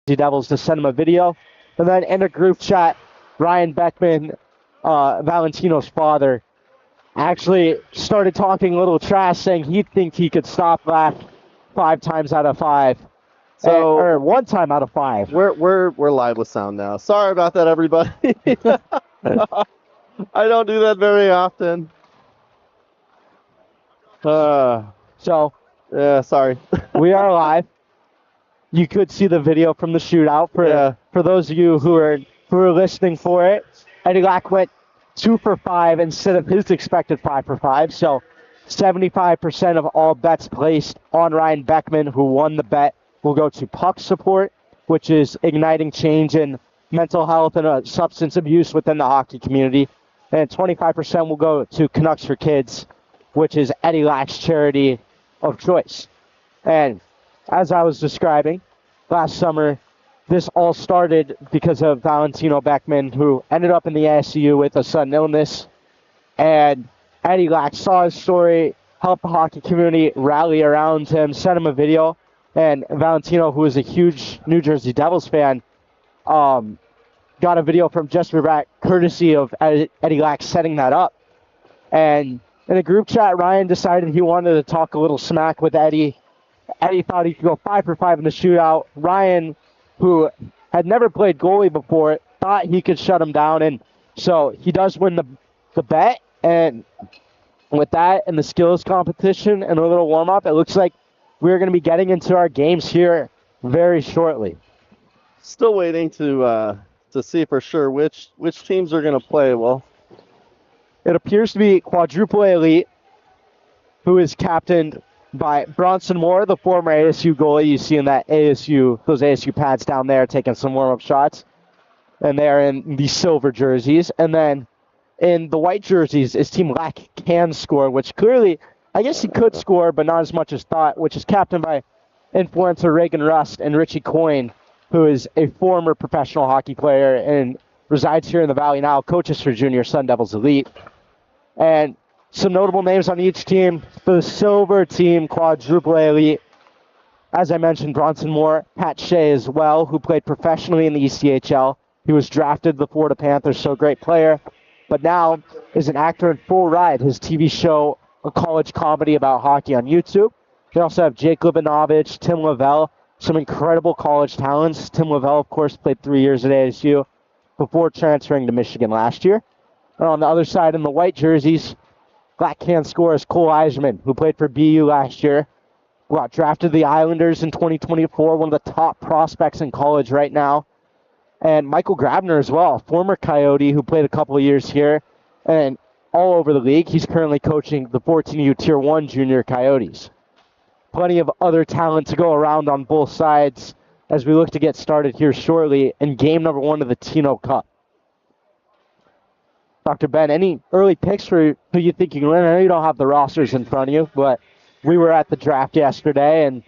Devils to send him a video. And then in a group chat, Ryan Beckman, Valentino's father, actually started talking a little trash, saying he'd think he could stop that 5 times out of 5. So or 1 time out of 5. We're live with sound now. Sorry about that, everybody. I don't do that very often. So Yeah, sorry. we are live. You could see the video from the shootout for those of you who are listening for it. Eddie Lack went 2 for 5 instead of his expected 5 for 5. So 75% of all bets placed on Ryan Beckman, who won the bet, will go to puck support, which is igniting change in mental health and substance abuse within the hockey community. And 25% will go to Canucks for Kids, which is Eddie Lack's charity of choice. And as I was describing, last summer, this all started because of Valentino Beckman, who ended up in the ICU with a sudden illness. And Eddie Lack saw his story, helped the hockey community rally around him, sent him a video. And Valentino, who is a huge New Jersey Devils fan, got a video from Jesper Bratt, courtesy of Eddie Lack setting that up. And in a group chat, Ryan decided he wanted to talk a little smack with Eddie. Eddie thought he could go 5 for 5 in the shootout. Ryan, who had never played goalie before, thought he could shut him down. And so he does win the bet. And with that and the skills competition and a little warm-up, it looks like we're going to be getting into our games here very shortly. Still waiting to see for sure which teams are going to play. Well, it appears to be Quadruple Elite, who is captained by Bronson Moore, the former ASU goalie. You see in those ASU pads down there taking some warm-up shots. And they're in the silver jerseys. And then in the white jerseys is Team Lack Can Score, which clearly, I guess he could score, but not as much as thought, which is captained by influencer Reagan Rust and Richie Coyne, who is a former professional hockey player and resides here in the Valley now, coaches for Junior Sun Devils Elite. And some notable names on each team. For the silver team, Quadruple Elite, as I mentioned, Bronson Moore, Pat Shea as well, who played professionally in the ECHL. He was drafted to the Florida Panthers, so great player, but now is an actor in Full Ride, his TV show, a college comedy about hockey on YouTube. They also have Jake Libanovich, Tim Lavelle, some incredible college talents. Tim Lavelle, of course, played 3 years at ASU before transferring to Michigan last year. And on the other side, in the white jerseys, Black Can Score is Cole Eisman, who played for BU last year. Got drafted to the Islanders in 2024, one of the top prospects in college right now. And Michael Grabner as well, former Coyote who played a couple of years here and all over the league. He's currently coaching the 14U Tier 1 Junior Coyotes. Plenty of other talent to go around on both sides as we look to get started here shortly in game number 1 of the Tino Cup. Dr. Ben, any early picks for who you think you can win? I know you don't have the rosters in front of you, but we were at the draft yesterday, and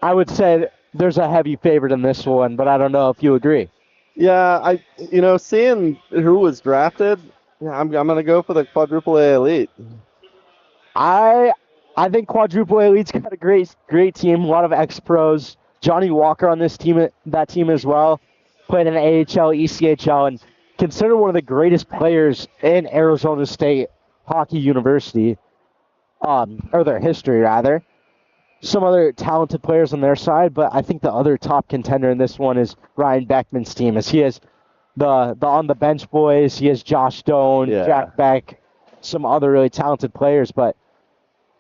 I would say there's a heavy favorite in this one, but I don't know if you agree. Yeah, seeing who was drafted, I'm going to go for the Quadruple A Elite. I think Quadruple Elite's got a great team, a lot of ex-pros. Johnny Walker on that team as well, played in AHL, ECHL, and considered one of the greatest players in Arizona State Hockey University, or their history rather. Some other talented players on their side, but I think the other top contender in this one is Ryan Beckman's team, as he has the on the bench boys. He has Josh Doan, Jack Beck, some other really talented players, but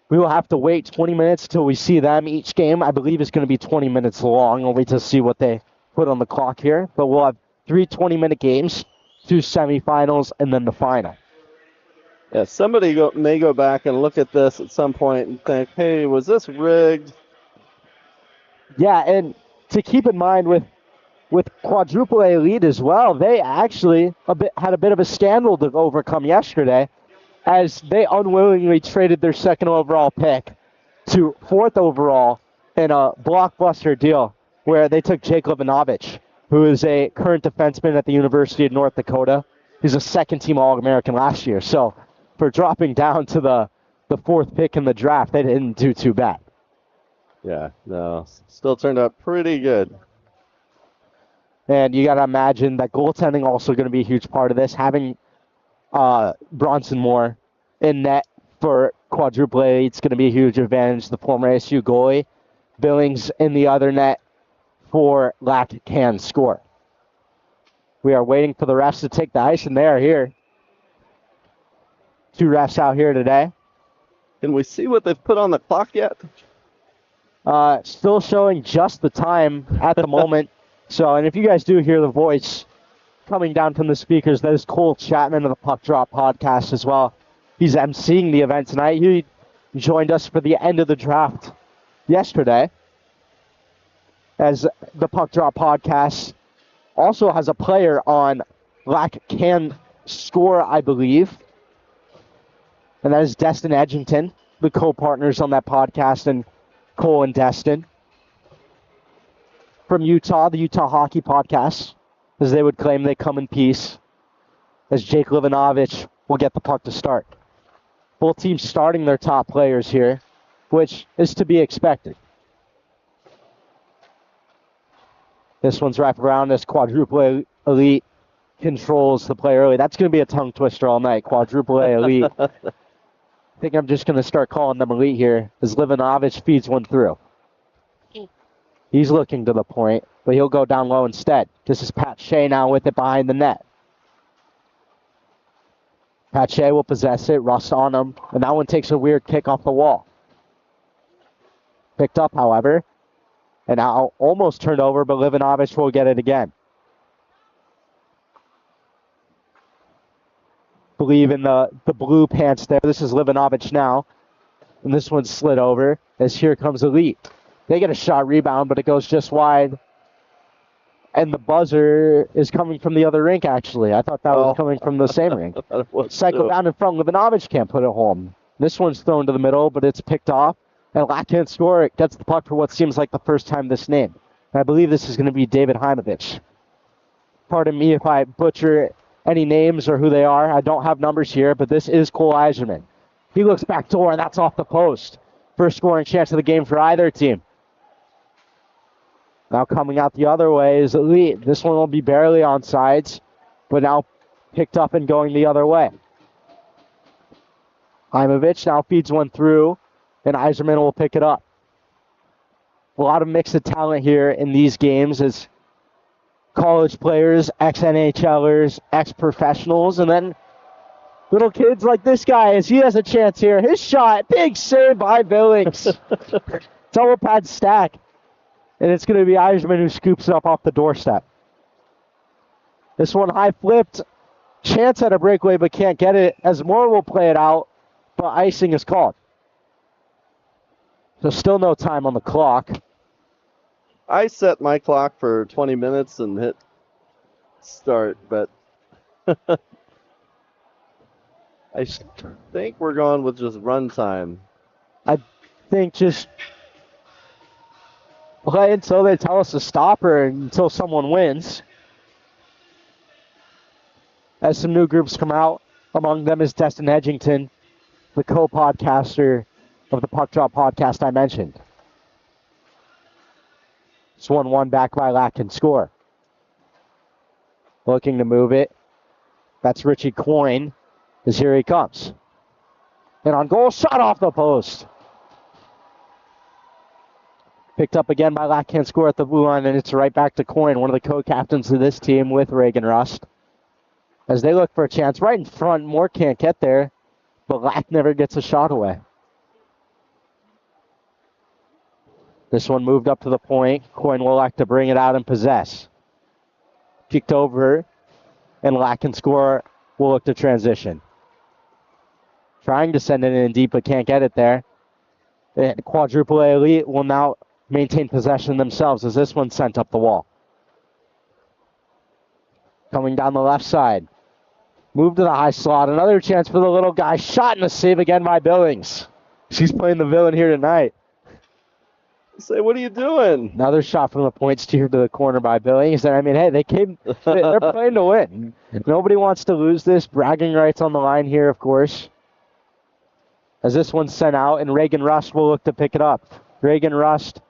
we will have to wait 20 minutes till we see them. Each game, I believe, is going to be 20 minutes long. We'll wait to see what they put on the clock here, but we'll have 3 20-minute games, 2 semifinals, and then the final. Yeah, somebody may go back and look at this at some point and think, hey, was this rigged? Yeah, and to keep in mind with Quadruple A Elite as well, they actually had a bit of a scandal to overcome yesterday, as they unwillingly traded their 2nd overall pick to 4th overall in a blockbuster deal where they took Jake Libanovich, who is a current defenseman at the University of North Dakota. He's a 2nd-team All-American last year. So for dropping down to the 4th pick in the draft, they didn't do too bad. Yeah, no, still turned out pretty good. And you got to imagine that goaltending also going to be a huge part of this. Having Bronson Moore in net for quadruple A, it's going to be a huge advantage. The former ASU goalie. Billings in the other net for Lack can score. We are waiting for the refs to take the ice, and they are here. 2 refs out here today. Can we see what they've put on the clock yet? Still showing just the time at the moment. So, and if you guys do hear the voice coming down from the speakers, that is Cole Chapman of the Puck Drop podcast as well. He's emceeing the event tonight. He joined us for the end of the draft yesterday, as the Puck Drop podcast also has a player on Lack Can Score, I believe. And that is Destin Edgington, the co-partners on that podcast, and Cole and Destin. From Utah, the Utah Hockey Podcast, as they would claim they come in peace, as Jake Livanovich will get the puck to start. Both teams starting their top players here, which is to be expected. This one's wrapped around as quadruple elite controls the play early. That's going to be a tongue twister all night, quadruple A elite. I think I'm just going to start calling them elite here, as Livanovich feeds one through. He's looking to the point, but he'll go down low instead. This is Pat Shea now with it behind the net. Pat Shea will possess it, Rust on him, and that one takes a weird kick off the wall. Picked up, however, and now almost turned over, but Livanovich will get it again. Believe in the blue pants there. This is Livanovich now, and this one slid over as here comes Elite. They get a shot rebound, but it goes just wide. And the buzzer is coming from the other rink, actually. I thought that was coming from the same rink. Cycle down in front. Livanovich can't put it home. This one's thrown to the middle, but it's picked off. And Lack can't score. It gets the puck for what seems like the first time this name. And I believe this is going to be David Heimovich. Pardon me if I butcher any names or who they are. I don't have numbers here, but this is Cole Eiserman. He looks back door, and that's off the post. First scoring chance of the game for either team. Now coming out the other way is Elite. This one will be barely on sides, but now picked up and going the other way. Heimovich now feeds one through, and Eiserman will pick it up. A lot of mix of talent here in these games as college players, ex-NHLers, ex-professionals, and then little kids like this guy as he has a chance here. His shot, big save by Billings. Double pad stack. And it's going to be Eiserman who scoops it up off the doorstep. This one high flipped. Chance at a breakaway, but can't get it, as Moore will play it out, but icing is called. So still no time on the clock. I set my clock for 20 minutes and hit start, but I think we're going with just run time. I think just play until they tell us to stop or until someone wins. As some new groups come out, among them is Destin Edgington, the co-podcaster of the Puck Drop podcast I mentioned. It's 1-1 back by Lack can score. Looking to move it. That's Richie Coyne, as here he comes. And on goal, shot off the post. Picked up again by Lack can score at the blue line, and it's right back to Coyne, one of the co-captains of this team with Reagan Rust. As they look for a chance right in front, Moore can't get there, but Lack never gets a shot away. This one moved up to the point. Coyne will like to bring it out and possess. Kicked over, and Lack can score. Will look to transition. Trying to send it in deep, but can't get it there. And Quadruple A Elite will now maintain possession themselves as this one's sent up the wall. Coming down the left side. Move to the high slot. Another chance for the little guy. Shot and a save again by Billings. She's playing the villain here tonight. Say, what are you doing? Another shot from the point, steered to the corner by Billings. I mean, hey, they're playing to win. Nobody wants to lose this. Bragging rights on the line here, of course. As this one's sent out, and Reagan Rust will look to pick it up. Reagan Rust,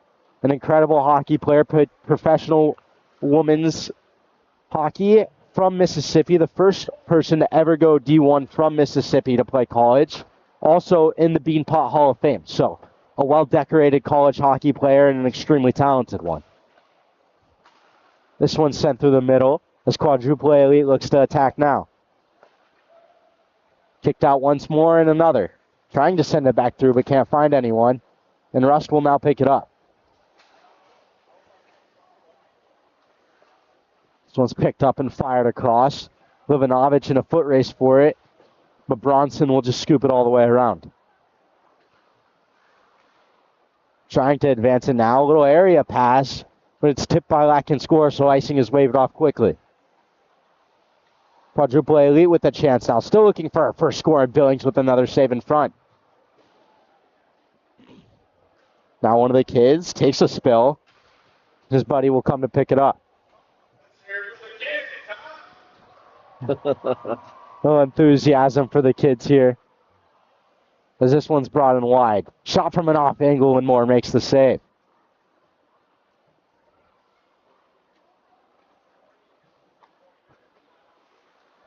an incredible hockey player, professional women's hockey from Mississippi, the first person to ever go D1 from Mississippi to play college. Also in the Beanpot Hall of Fame. So a well-decorated college hockey player and an extremely talented one. This one's sent through the middle as Quadruple A Elite looks to attack now. Kicked out once more and another. Trying to send it back through but can't find anyone. And Rust will now pick it up. This one's picked up and fired across. Livanovich in a foot race for it. But Bronson will just scoop it all the way around. Trying to advance it now. A little area pass. But it's tipped by Latkin score, so icing is waved off quickly. Quadruple A Elite with a chance now. Still looking for our first score, and Billings with another save in front. Now one of the kids takes a spill. His buddy will come to pick it up. No enthusiasm for the kids here. As this one's brought in wide. Shot from an off angle and Moore makes the save.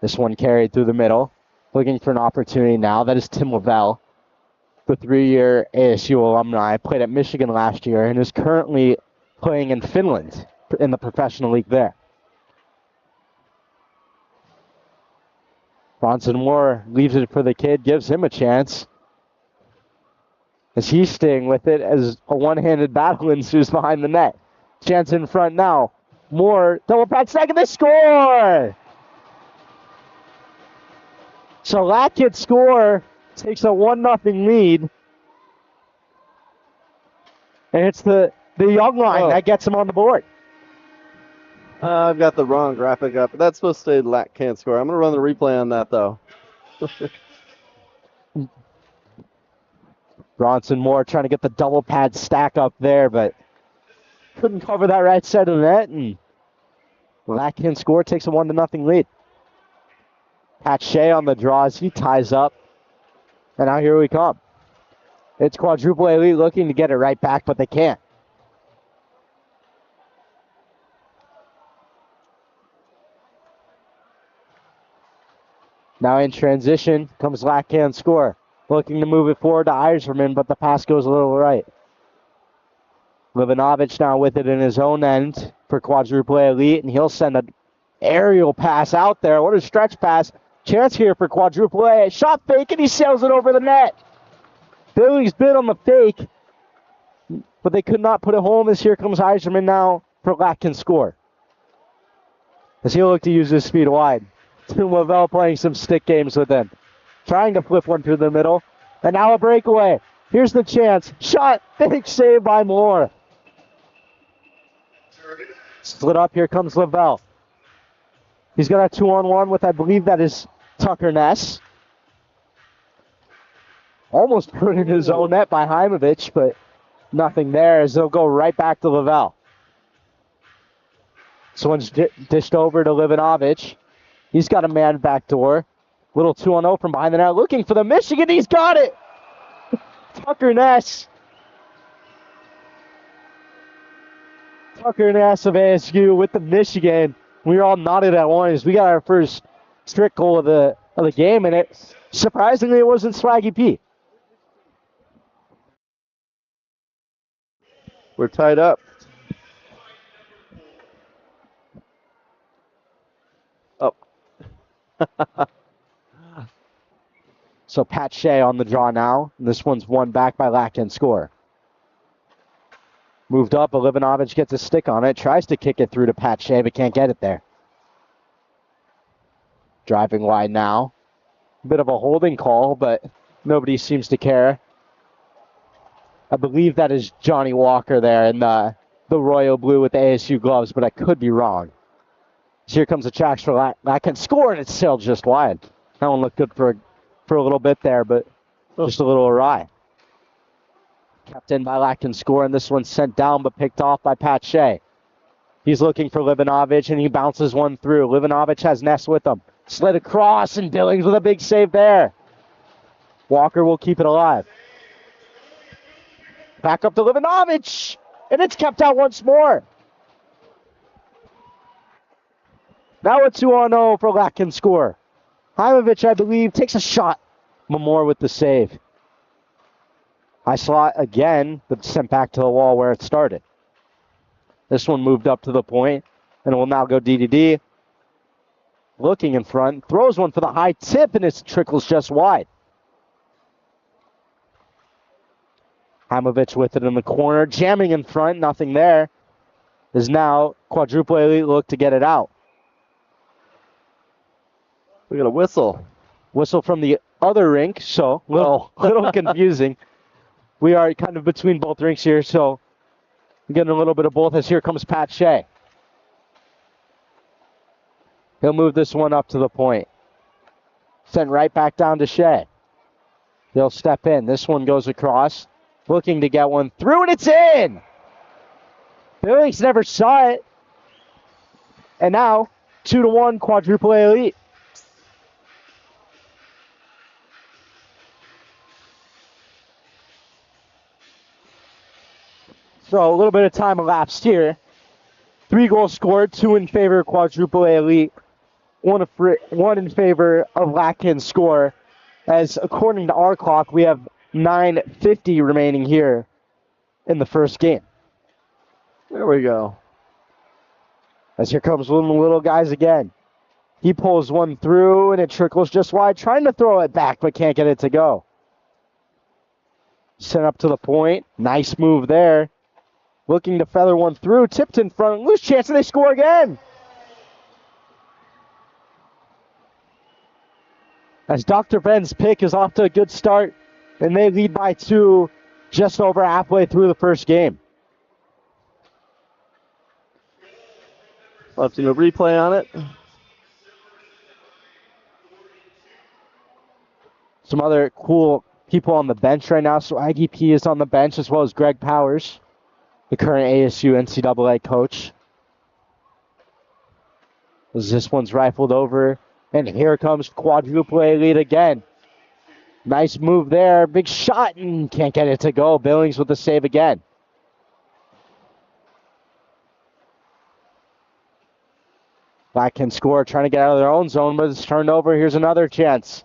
This one carried through the middle. Looking for an opportunity now. That is Tim Lavelle, the 3-year ASU alumni. Played at Michigan last year and is currently playing in Finland in the professional league there. Bronson Moore leaves it for the kid, gives him a chance. As he's staying with it as a one-handed battle ensues behind the net. Chance in front now. Moore, double pass second, they score! So Latkin score takes a 1-0 lead. And it's the young line that gets him on the board. I've got the wrong graphic up. That's supposed to say Lat can't score. I'm going to run the replay on that, though. Bronson Moore trying to get the double pad stack up there, but couldn't cover that right side of the net. And Latkin score takes a 1-0 lead. Pat Shea on the draw as he ties up. And now here we come. It's Quadruple A Elite looking to get it right back, but they can't. Now in transition comes Latkin score. Looking to move it forward to Eiserman, but the pass goes a little right. Livanovich now with it in his own end for Quadruple A Elite, and he'll send an aerial pass out there. What a stretch pass. Chance here for Quadruple A. Shot fake, and he sails it over the net. Billings bid on the fake, but they could not put it home as here comes Eiserman now for Latkin score. As he'll look to use his speed wide. Tim Lavelle playing some stick games with him. Trying to flip one through the middle. And now a breakaway. Here's the chance. Shot. Big save by Moore. Split up. Here comes Lavelle. He's got a 2-on-1 with, I believe that is Tucker Ness. Almost put in his own net by Heimovich, but nothing there as they'll go right back to Lavelle. This one's dished over to Livanovich. He's got a man back door. Little 2-0 from behind the net. Looking for the Michigan. He's got it. Tucker Ness. Tucker Ness of ASU with the Michigan. We were all nodded at once. We got our first strict goal of the game, and it surprisingly it wasn't Swaggy P. We're tied up. Oh. So Pat Shea on the draw now. And this one's won back by Latkin score. Moved up, Livanovich gets a stick on it. Tries to kick it through to Pat Shea, but can't get it there. Driving wide now. Bit of a holding call, but nobody seems to care. I believe that is Johnny Walker there in the royal blue with the ASU gloves, but I could be wrong. So here comes the checks for Latkin score, and it's sailed just wide. That one looked good for a little bit there, but just a little awry. Kept in by Latkin score, and this one's sent down but picked off by Pat Shea. He's looking for Livanovich, and he bounces one through. Livanovich has Ness with him. Slid across, and Billings with a big save there. Walker will keep it alive. Back up to Livanovich, and it's kept out once more. Now a 2-on-0 for Latkin score. Heimovich, I believe, takes a shot. Mamor with the save. High slot again, but sent back to the wall where it started. This one moved up to the point, and it will now go DDD. Looking in front, throws one for the high tip, and it trickles just wide. Heimovich with it in the corner, jamming in front, nothing there. Is now Quadruple Elite look to get it out. We got a whistle. Whistle from the other rink, so little confusing. We are kind of between both rinks here, so we're getting a little bit of both as here comes Pat Shea. He'll move this one up to the point. Sent right back down to Shea. They'll step in. This one goes across, looking to get one through, and it's in! Billings never saw it. And now, 2-1 Quadruple Elite. So a little bit of time elapsed here. 3 goals scored, 2 in favor of Quadruple Elite, 1 in favor of Latkin's score. As according to our clock, we have 9:50 remaining here in the first game. There we go. As here comes one of the little guys again. He pulls one through, and it trickles just wide, trying to throw it back, but can't get it to go. Sent up to the point. Nice move there. Looking to feather one through, tipped in front, loose chance, and they score again. As Dr. Ben's pick is off to a good start, and they lead by 2 just over halfway through the first game. I'll have to do a replay on it. Some other cool people on the bench right now. So Aggie P is on the bench, as well as Greg Powers, the current ASU NCAA coach. As this one's rifled over, and here comes Quadruple Elite again. Nice move there, big shot, and can't get it to go. Billings with the save again. Back can score, trying to get out of their own zone, but it's turned over. Here's another chance.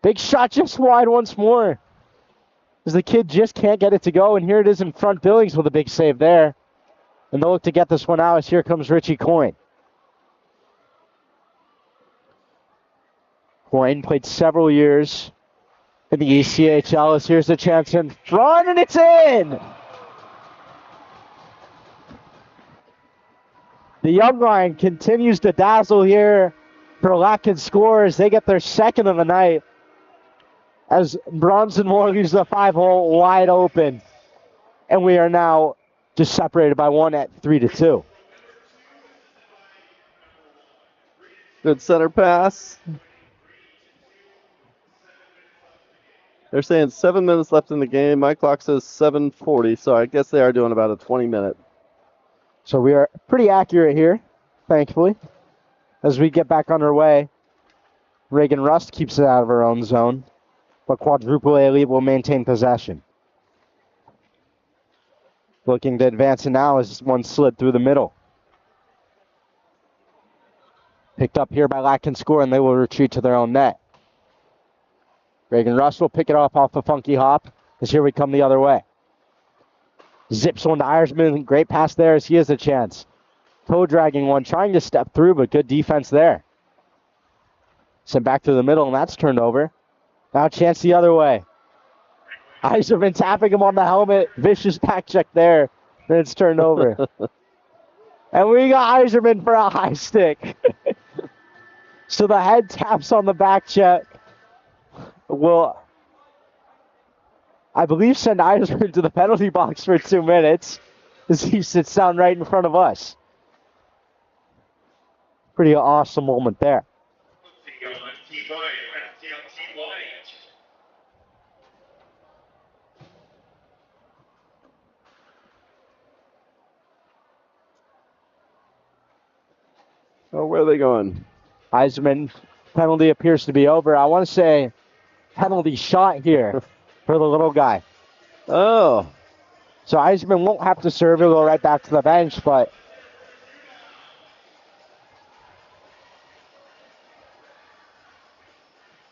Big shot just wide once more. As the kid just can't get it to go, and here it is in front. Billings with a big save there. And they'll look to get this one out as here comes Richie Coyne. Coyne played several years in the ECHL. As here's the chance in front, and it's in! The young line continues to dazzle here for Latkin scores. They get their second of the night as Bronson Moore leaves the 5-hole wide open. And we are now just separated by 1 at 3-2. Good center pass. They're saying 7 minutes left in the game. My clock says 7:40, so I guess they are doing about a 20-minute. So we are pretty accurate here, thankfully. As we get back underway, Reagan Rust keeps it out of her own zone, but Quadruple Elite will maintain possession. Looking to advance it now as one slid through the middle. Picked up here by Latkin score, and they will retreat to their own net. Reagan Rust will pick it off the funky hop, as here we come the other way. Zips one to Irishman. Great pass there as he has a chance. Toe dragging one, trying to step through, but good defense there. Sent back to the middle, and that's turned over. Now a chance the other way. Eiserman tapping him on the helmet. Vicious back check there. Then it's turned over. And we got Eiserman for a high stick. So the head taps on the back check will, I believe, send Eiserman to the penalty box for 2 minutes as he sits down right in front of us. Pretty awesome moment there. Oh, where are they going? Eiserman, penalty appears to be over. I want to say penalty shot here for the little guy. Oh. So Eiserman won't have to serve. He'll go right back to the bench, but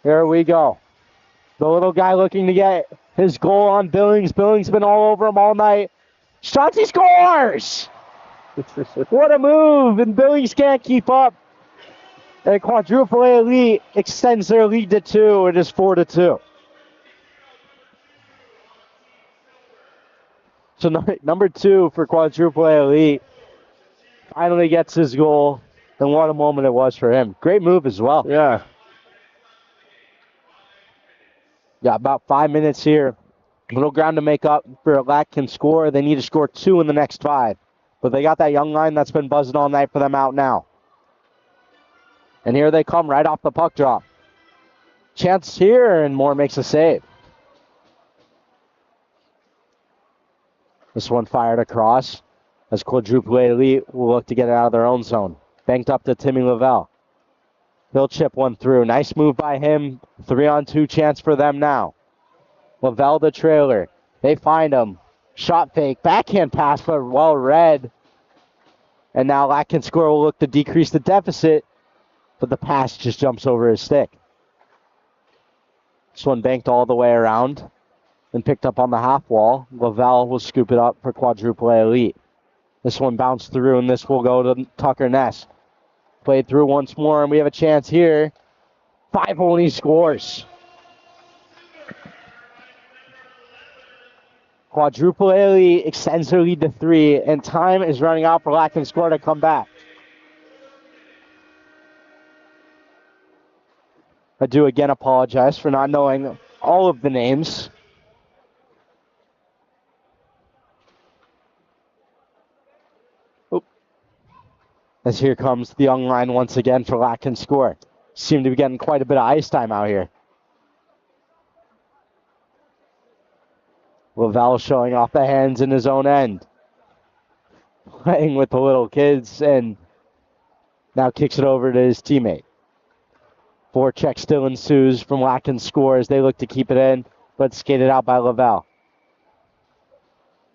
Here we go. The little guy looking to get his goal on Billings. Billings been all over him all night. Shots, he scores! What a move, and Billings can't keep up. And Quadruple A Elite extends their lead to 2. It is 4-2. So number 2 for Quadruple A Elite finally gets his goal. And what a moment it was for him. Great move as well. Yeah. Got about 5 minutes here. Little ground to make up for Lack can score. They need to score 2 in the next 5. But they got that young line that's been buzzing all night for them out now. And here they come right off the puck drop. Chance here, and Moore makes a save. This one fired across as Quadruple A Elite will look to get it out of their own zone. Banked up to Timmy Lavelle. He'll chip one through. Nice move by him. 3-on-2 chance for them now. Lavelle the trailer. They find him. Shot fake. Backhand pass, but well read. And now Lack score will look to decrease the deficit, but the pass just jumps over his stick. This one banked all the way around and picked up on the half wall. Lavelle will scoop it up for Quadruple A Elite. This one bounced through, and this will go to Tucker Ness. Played through once more, and we have a chance here. 5 only scores. Quadruple A Elite extends their lead to 3, and time is running out for Lack score to come back. I do again apologize for not knowing all of the names. As here comes the young line once again for Lack score. Seem to be getting quite a bit of ice time out here. Lavelle showing off the hands in his own end. Playing with the little kids and now kicks it over to his teammate. Forecheck still ensues from Lack score as they look to keep it in, but skated out by Lavelle.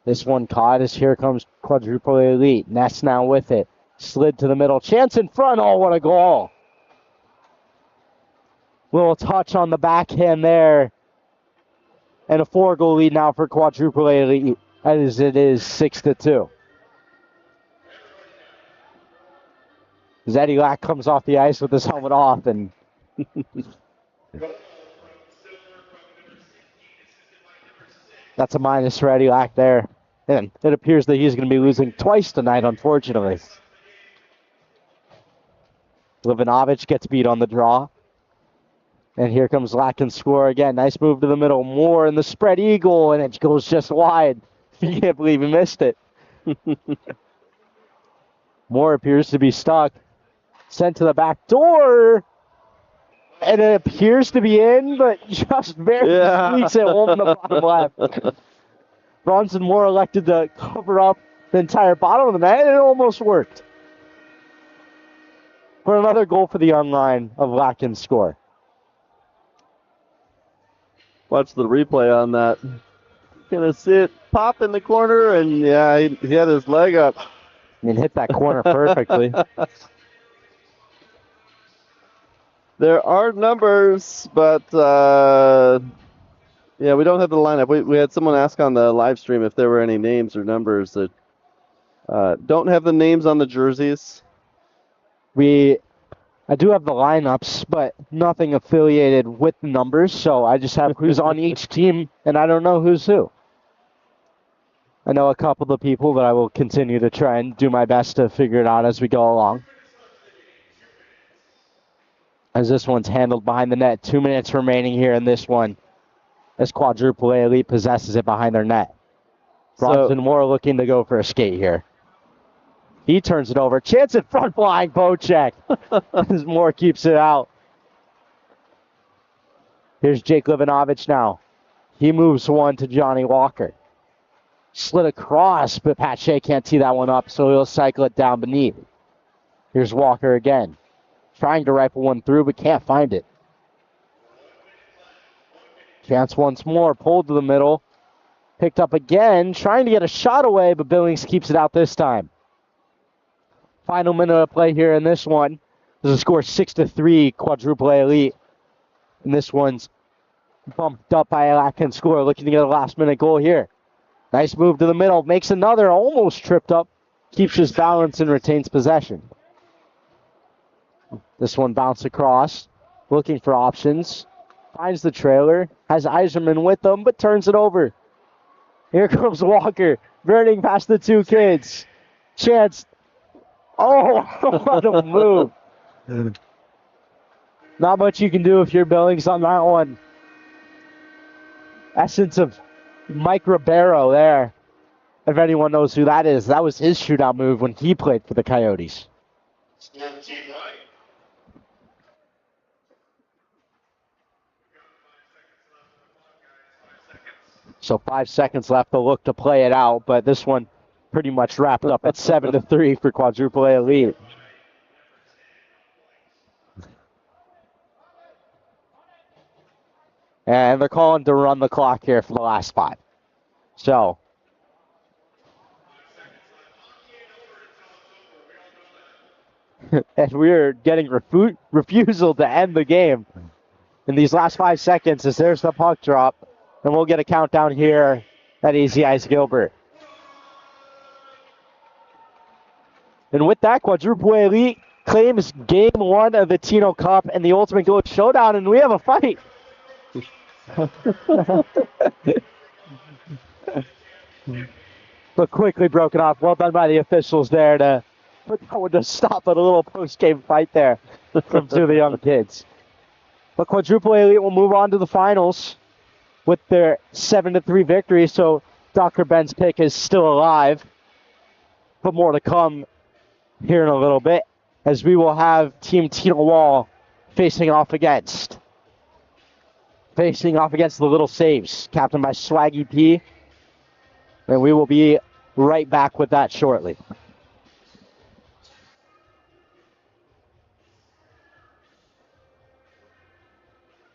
This one caught as here comes Quadruple A Elite. Ness now with it. Slid to the middle. Chance in front. Oh, what a goal. Little touch on the backhand there. And a 4-goal lead now for Quadruple A Elite as it is 6-2. As Eddie Lack comes off the ice with his helmet off and that's a minus for Eddie Lack there. And it appears that he's going to be losing twice tonight, unfortunately. Livanovich gets beat on the draw. And here comes Lack score again. Nice move to the middle. Moore in the spread eagle, and it goes just wide. You can't believe he missed it. Moore appears to be stuck. Sent to the back door. And it appears to be in, but just barely squeaks it home in the bottom left. Bronson Moore elected to cover up the entire bottom of the net, and it almost worked. For another goal for the young line of Lack score. Watch the replay on that. Gonna see it pop in the corner, and yeah, he had his leg up. And hit that corner perfectly. There are numbers, but yeah, we don't have the lineup. We had someone ask on the live stream if there were any names or numbers that don't have the names on the jerseys. I do have the lineups, but nothing affiliated with the numbers, so I just have who's on each team, and I don't know who's who. I know a couple of the people, but I will continue to try and do my best to figure it out as we go along. As this one's handled behind the net. 2 minutes remaining here in this one as Quadruple A Elite possesses it behind their net. Bronson Moore looking to go for a skate here. He turns it over. Chance in front, flying poke-check. As Moore keeps it out. Here's Jake Livanovich now. He moves one to Johnny Walker. Slid across, but Pat Shea can't tee that one up, so he'll cycle it down beneath. Here's Walker again. Trying to rifle one through, but can't find it. Chance once more, pulled to the middle. Picked up again, trying to get a shot away, but Billings keeps it out this time. Final minute of play here in this one. There's a score 6-3, Quadruple A Elite. And this one's bumped up by a Atkins score, looking to get a last-minute goal here. Nice move to the middle, makes another, almost tripped up, keeps his balance and retains possession. This one bounced across, looking for options. Finds the trailer, has Eiserman with them, but turns it over. Here comes Walker, burning past the two kids. Chance. Oh, what a move. Not much you can do if you're Billings on that one. Essence of Mike Ribeiro there. If anyone knows who that is, that was his shootout move when he played for the Coyotes. So 5 seconds left to look to play it out, but this one pretty much wrapped up at 7-3 for Quadruple A Elite. And they're calling to run the clock here for the last 5. So and we're getting refusal to end the game in these last 5 seconds as there's the puck drop. And we'll get a countdown here at Easy Ice Gilbert. And with that, Quadruple A Elite claims Game 1 of the Tino Cup and the Ultimate Goalie Showdown, and we have a fight. But quickly broken off. Well done by the officials there to put that one to stop at a little post-game fight there from two of the young kids. But Quadruple A Elite will move on to the finals with their 7-3 victory, so Dr. Ben's pick is still alive. But more to come here in a little bit, as we will have Team Tino Wall facing off against the Little Saves, captained by Swaggy P. And we will be right back with that shortly.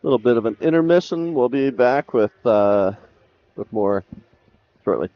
A little bit of an intermission. We'll be back with more shortly.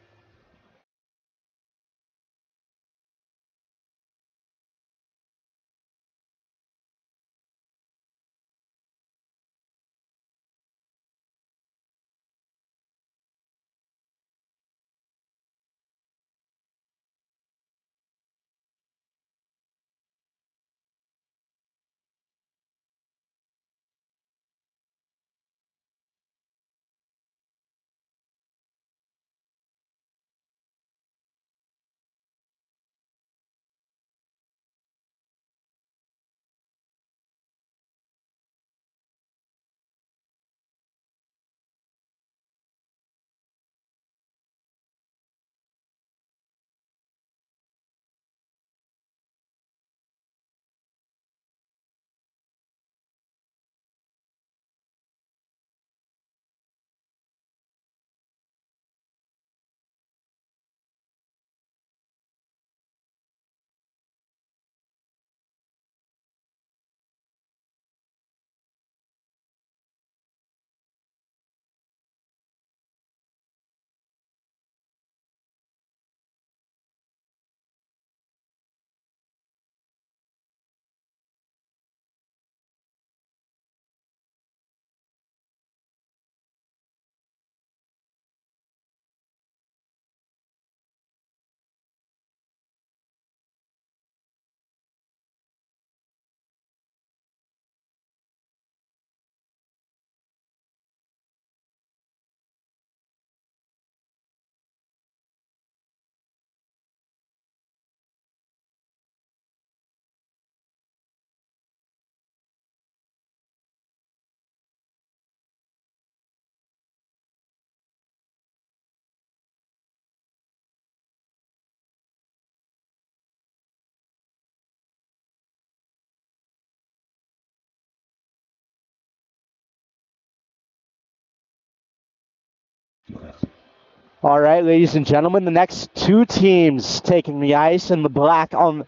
All right, ladies and gentlemen, the next two teams taking the ice, and the black on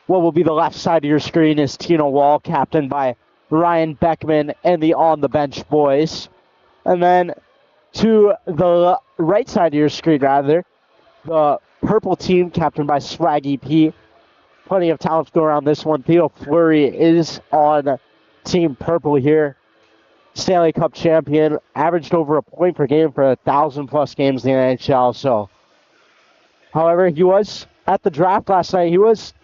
what will be the left side of your screen is Tino Wall, captained by Ryan Beckman and the On the Bench boys. And then to the right side of your screen, rather, the purple team, captained by Swaggy P. Plenty of talent to go around this one. Theo Fleury is on Team Purple here. Stanley Cup champion, averaged over a point per game for 1,000+ games in the NHL. So, however, he was at the draft last night. He was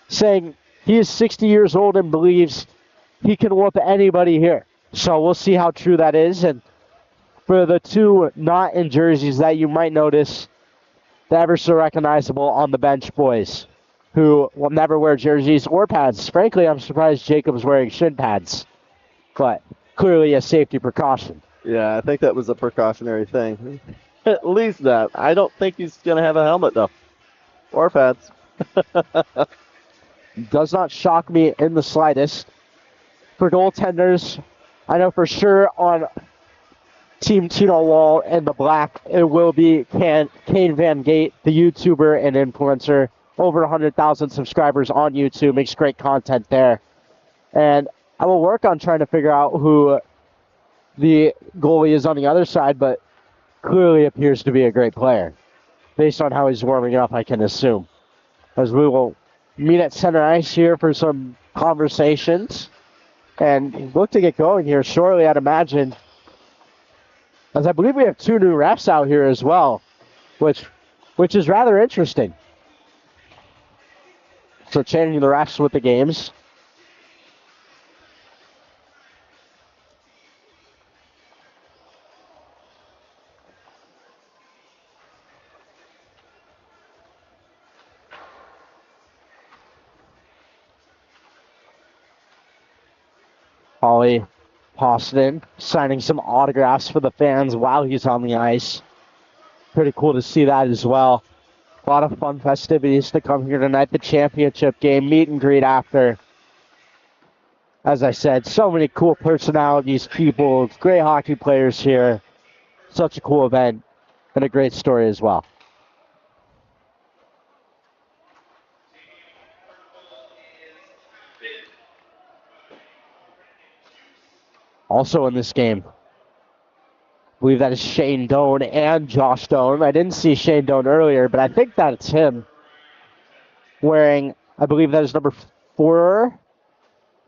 saying he is 60 years old and believes he can whoop anybody here. So we'll see how true that is. And for the two not in jerseys that you might notice, the ever so recognizable on the bench boys who will never wear jerseys or pads. Frankly, I'm surprised Jacob's wearing shin pads, but clearly a safety precaution. Yeah, I think that was a precautionary thing. At least that. I don't think he's going to have a helmet, though. Or pads. Does not shock me in the slightest. For goaltenders, I know for sure on Team Tino Wall and the black, it will be Kane Van Gate, the YouTuber and influencer. Over 100,000 subscribers on YouTube, makes great content there. And I will work on trying to figure out who the goalie is on the other side, but clearly appears to be a great player. Based on how he's warming up, I can assume. As we will meet at center ice here for some conversations and look to get going here shortly, I'd imagine. As I believe we have two new refs out here as well, which is rather interesting. So changing the refs with the games. Ollie Poston signing some autographs for the fans while he's on the ice. Pretty cool to see that as well. A lot of fun festivities to come here tonight. The championship game, meet and greet after. As I said, so many cool personalities, people, great hockey players here. Such a cool event and a great story as well. Also in this game, I believe that is Shane Doan and Josh Doan. I didn't see Shane Doan earlier, but I think that's him wearing, I believe that is number 4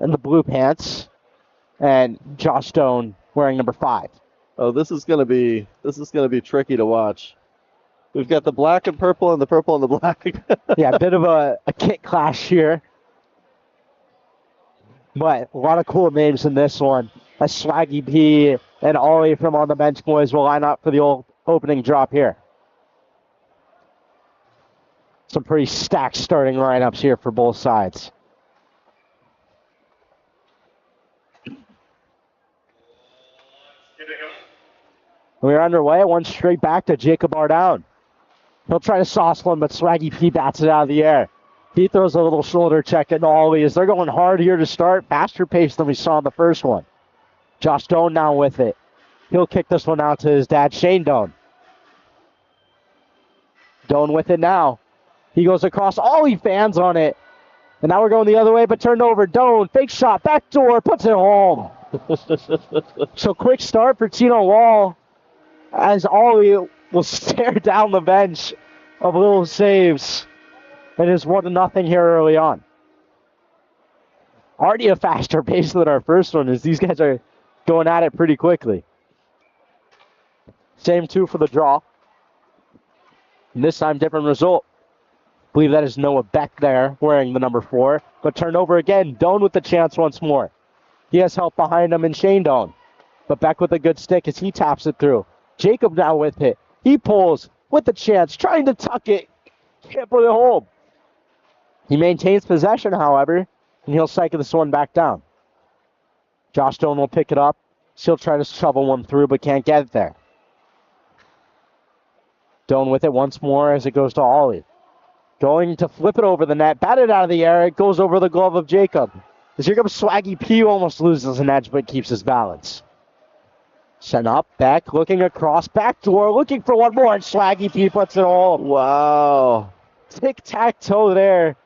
in the blue pants, and Josh Doan wearing number 5. Oh, this is gonna be tricky to watch. We've got the black and purple and the purple and the black. Yeah, a bit of a kit clash here. But a lot of cool names in this one. A Swaggy P and Ollie from On the Bench Boys will line up for the old opening drop here. Some pretty stacked starting lineups here for both sides. We're underway. One straight back to Jacob Ardown. He'll try to sauce one, but Swaggy P bats it out of the air. He throws a little shoulder check at Ollie as they're going hard here to start. Faster pace than we saw in the first one. Josh Doan now with it. He'll kick this one out to his dad, Shane Doan. Doan with it now. He goes across. Ollie fans on it. And now we're going the other way, but turned over. Doan, fake shot, back door, puts it home. So quick start for Tino Wall as Ollie will stare down the bench of little saves. It is 1-0 here early on. Already a faster pace than our first one as these guys are going at it pretty quickly. Same two for the draw. And this time different result. I believe that is Noah Beck there wearing the number 4. But turned over again. Doan with the chance once more. He has help behind him in Shane Doan. But Beck with a good stick as he taps it through. Jacob now with it. He pulls with the chance, trying to tuck it. Can't put it home. He maintains possession, however, and he'll cycle this one back down. Josh Doan will pick it up. He'll try to shovel one through, but can't get it there. Doan with it once more as it goes to Ollie. Going to flip it over the net, bat it out of the air. It goes over the glove of Jacob. As here comes Swaggy P, almost loses an edge, but keeps his balance. Sent up, Beck, looking across, back door, looking for one more, and Swaggy P puts it home. Wow. Tic-tac-toe there.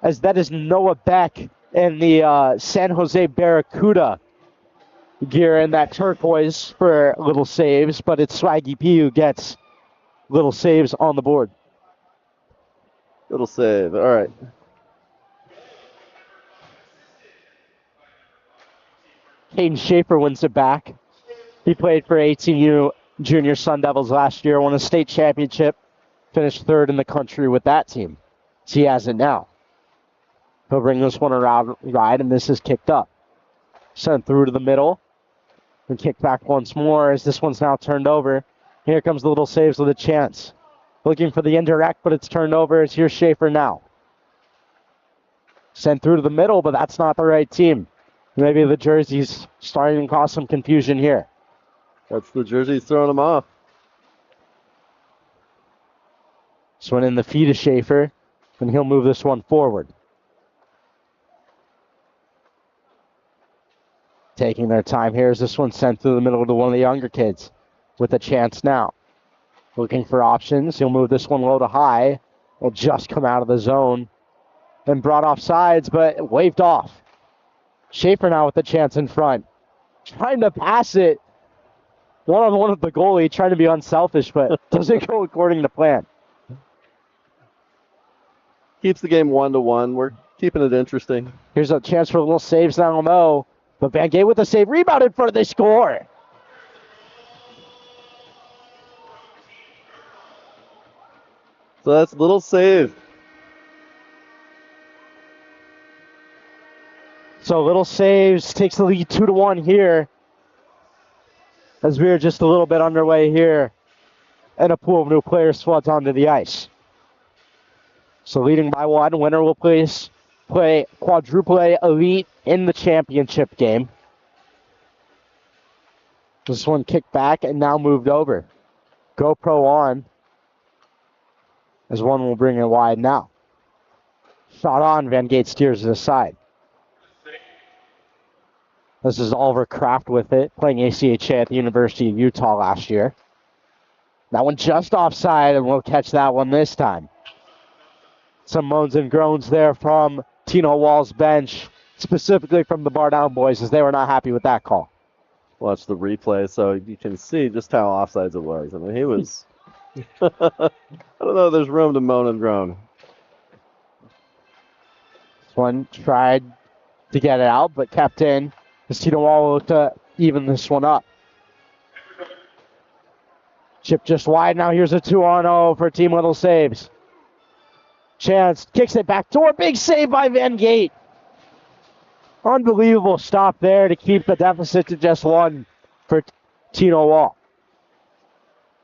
As that is Noah Beck in the San Jose Barracuda gear in that turquoise for little saves, but it's Swaggy P who gets little saves on the board. Little save. All right. Caden Schaefer wins it back. He played for 18U Junior Sun Devils last year, won a state championship, finished third in the country with that team. So he has it now. He'll bring this one around right, and this is kicked up. Sent through to the middle. And kicked back once more as this one's now turned over. Here comes the Little Saves with a chance. Looking for the indirect, but it's turned over. It's here's Schaefer now. Sent through to the middle, but that's not the right team. Maybe the jersey's starting to cause some confusion here. That's the jersey throwing him off. This one in the feet of Schaefer, and he'll move this one forward. Taking their time here as this one sent through the middle to one of the younger kids with a chance now. Looking for options. He'll move this one low to high. Will just come out of the zone and brought off sides, but waved off. Schaefer now with a chance in front. Trying to pass it one-on-one with the goalie, trying to be unselfish, but doesn't go according to plan. Keeps the game 1-1. We're keeping it interesting. Here's a chance for Little Saves now, though. But Van Gate with a save, rebound in front of the score. So that's Little Save. So Little Saves takes the lead 2-1 here. As we're just a little bit underway here. And a pool of new players floods onto the ice. So leading by one, winner will play quadruple A elite in the championship game. This one kicked back and now moved over. GoPro on. As one will bring it wide now. Shot on, Van Gate steers it aside. This is Oliver Kraft with it, playing ACHA at the University of Utah last year. That one just offside, and we'll catch that one this time. Some moans and groans there from Tino Wall's bench, specifically from the Bar Down boys, as they were not happy with that call. Watch the replay so you can see just how offsides it was. I mean, he was... I don't know if there's room to moan and groan. This one tried to get it out, but kept in. As Tino Wall looked to even this one up. Chip just wide. Now here's a 2-on-0 for Team Little Saves. Chance kicks it back door. Big save by Van Gate. Unbelievable stop there to keep the deficit to just one for Tino Wall.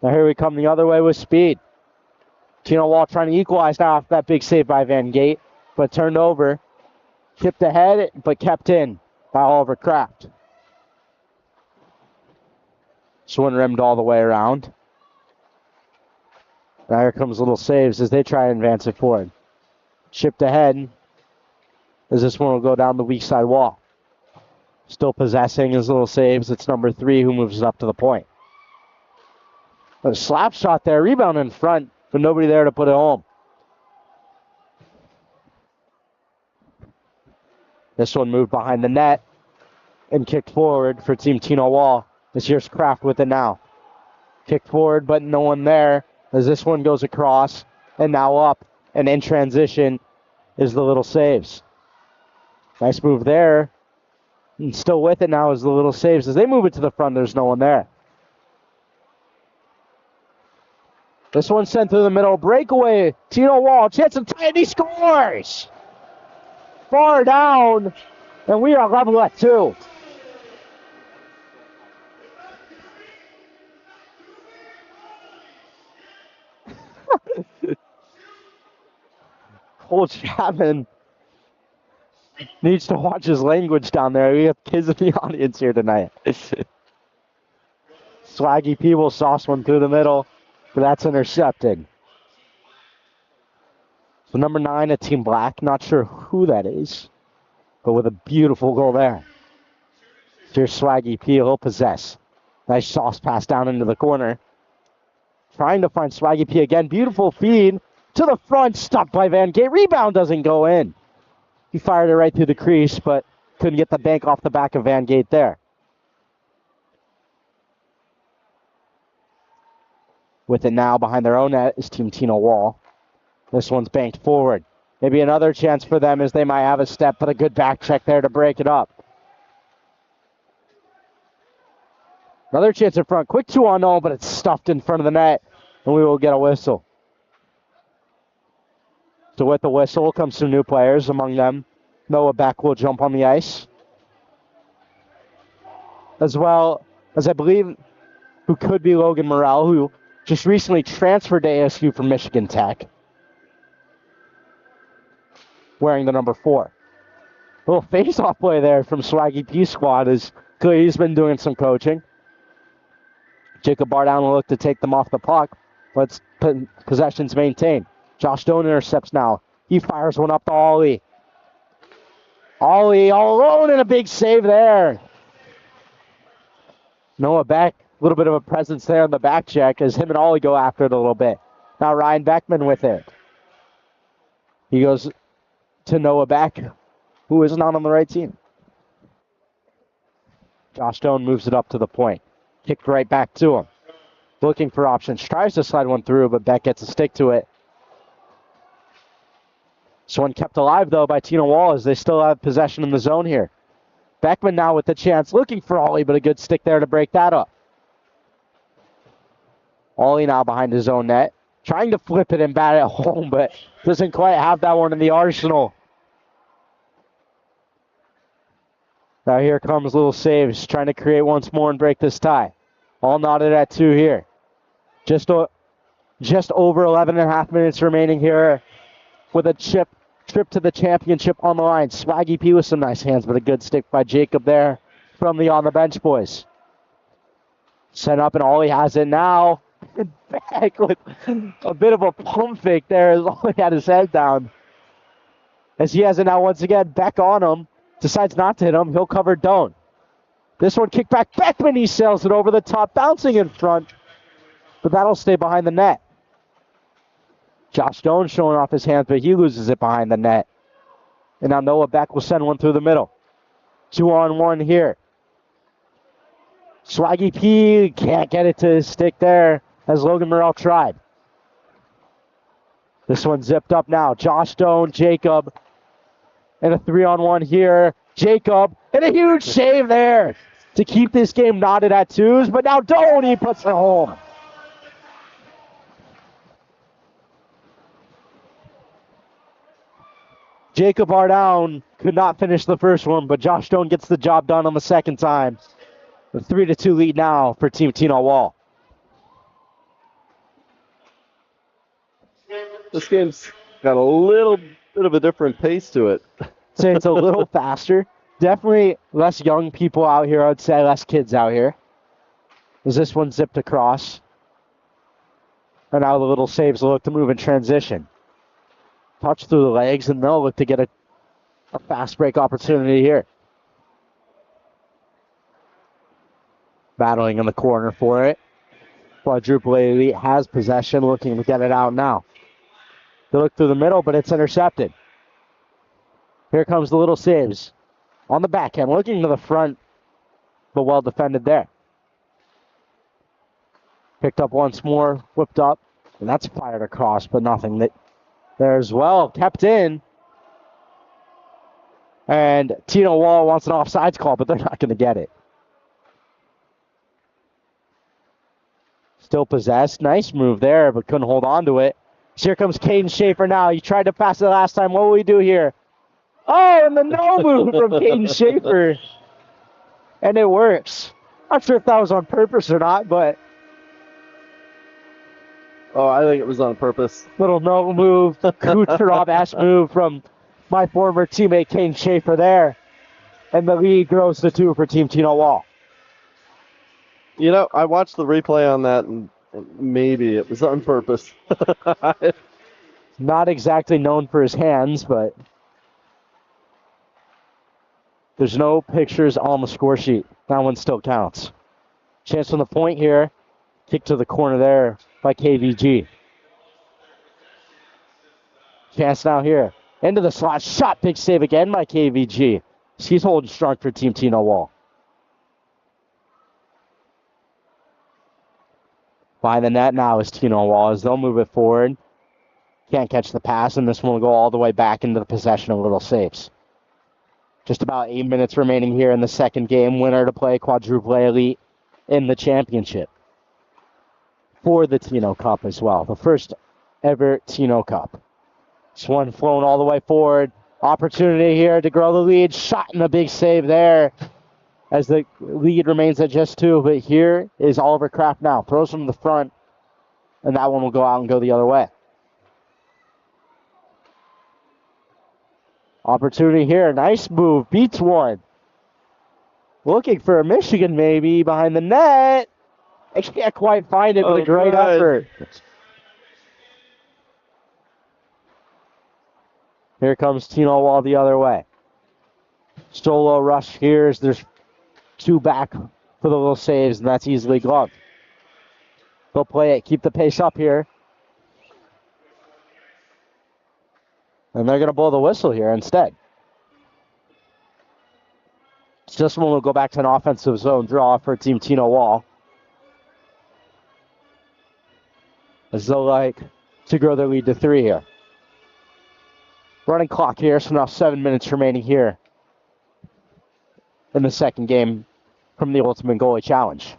Now here we come the other way with speed. Tino Wall trying to equalize now off that big save by Van Gate, but turned over. Tipped ahead, but kept in by Oliver Kraft. Swin rimmed all the way around. Now here comes Little Saves as they try and advance it forward. Chipped ahead as this one will go down the weak side wall. Still possessing his Little Saves. It's number 3 who moves it up to the point. A slap shot there. Rebound in front, but nobody there to put it home. This one moved behind the net and kicked forward for Team Tino Wall. This here's Kraft with it now. Kicked forward, but no one there as this one goes across and now up. And in transition is the Little Saves. Nice move there. And still with it now is the Little Saves. As they move it to the front, there's no one there. This one sent through the middle. Breakaway. Tino Wall. Chance of tie, and he scores! Far down. And we are level at 2. Cole Chapman needs to watch his language down there. We have kids in the audience here tonight. Swaggy P will sauce one through the middle, but that's intercepted. So number 9 at Team Black, not sure who that is, but with a beautiful goal there. Here's Swaggy P, he'll possess. Nice sauce pass down into the corner. Trying to find Swaggy P again. Beautiful feed to the front, stopped by Van Gate. Rebound doesn't go in. He fired it right through the crease, but couldn't get the bank off the back of Van Gate there. With it now behind their own net is Team Tino Wall. This one's banked forward. Maybe another chance for them as they might have a step, but a good back check there to break it up. Another chance in front. Quick 2-on-0, but it's stuffed in front of the net, and we will get a whistle. So with the whistle comes some new players, among them Noah Beck will jump on the ice. As well as I believe who could be Logan Morrell, who just recently transferred to ASU from Michigan Tech, wearing the number 4. Little face-off play there from Swaggy P squad as clearly he's been doing some coaching. Jacob Bardown will look to take them off the puck. Let's put possessions maintained. Josh Doan intercepts now. He fires one up to Ollie. Ollie all alone and a big save there. Noah Beck, a little bit of a presence there on the back check as him and Ollie go after it a little bit. Now Ryan Beckman with it. He goes to Noah Beck, who is not on the right team. Josh Doan moves it up to the point. Kicked right back to him. Looking for options. Tries to slide one through, but Beck gets a stick to it. This one kept alive, though, by Tino Wall as they still have possession in the zone here. Beckman now with the chance, looking for Ollie, but a good stick there to break that up. Ollie now behind his own net. Trying to flip it and bat it home, but doesn't quite have that one in the arsenal. Now here comes Little Saves, trying to create once more and break this tie. All knotted at 2 here. Just over 11 and a half minutes remaining here with a trip to the championship on the line. Swaggy P with some nice hands, but a good stick by Jacob there from the on the bench boys. Sent up and Ollie has it now. Back with a bit of a pump fake there as Ollie had his head down. As he has it now once again, Beck on him. Decides not to hit him. He'll cover Doan. This one kicked back. Beckman, he sails it over the top, bouncing in front. But that'll stay behind the net. Josh Doan showing off his hands, but he loses it behind the net. And now Noah Beck will send one through the middle. 2-on-1 here. Swaggy P can't get it to his stick there as Logan Morrell tried. This one zipped up now. Josh Doan, Jacob. And a 3-on-1 here. Jacob, and a huge save there to keep this game knotted at 2s. But now Doan, he puts it home. Jacob Bardown could not finish the first one, but Josh Doan gets the job done on the second time. A 3-2 lead now for Team Tino Wall. This game's got a little bit of a different pace to it. So it's a little faster. Definitely less young people out here, I'd say, less kids out here. As this one zipped across. And now the Little Saves will look to move in transition. Touch through the legs, and they'll look to get a fast break opportunity here. Battling in the corner for it. Quadruple A Elite has possession, looking to get it out now. They look through the middle, but it's intercepted. Here comes the Little Saves. On the backhand, looking to the front, but well defended there. Picked up once more, whipped up, and that's fired across, but nothing there as well. Kept in. And Tino Wall wants an offsides call, but they're not going to get it. Still possessed. Nice move there, but couldn't hold on to it. So here comes Caden Schaefer now. He tried to pass it last time. What will we do here? Oh, and the no move from Caden Schaefer. And it works. Not sure if that was on purpose or not, but... Oh, I think it was on purpose. Little no move, Kucherov-esque move from my former teammate Caden Schaefer there. And the lead grows to 2 for Team Tino Wall. You know, I watched the replay on that, and maybe it was on purpose. Not exactly known for his hands, but there's no pictures on the score sheet. That one still counts. Chance from the point here. Kick to the corner there by KVG. Chance now here. Into the slot. Shot. Big save again by KVG. He's holding strong for Team Tino Wall. Behind the net now is Tino Wall as they'll move it forward. Can't catch the pass, and this one will go all the way back into the possession of Little Saves. Just about 8 minutes remaining here in the second game. Winner to play, Quadruple A Elite. in the championship for the Tino Cup as well. The first ever Tino Cup. This one flown all the way forward. Opportunity here to grow the lead. Shot and a big save there as the lead remains at just 2. But here is Oliver Kraft now. Throws from the front, and that one will go out and go the other way. Opportunity here. Nice move. Beats one. Looking for a Michigan maybe behind the net. I can't quite find it, but a great effort. Here comes Tino Wall the other way. Solo rush here as there's 2 back for the little saves, and that's easily gloved. They'll play it, keep the pace up here. And they're going to blow the whistle here instead. This one will go back to an offensive zone draw for Team Tino Wall. As they'll like to grow their lead to 3 here. Running clock here, so now 7 minutes remaining here in the second game from the Ultimate Goalie Challenge.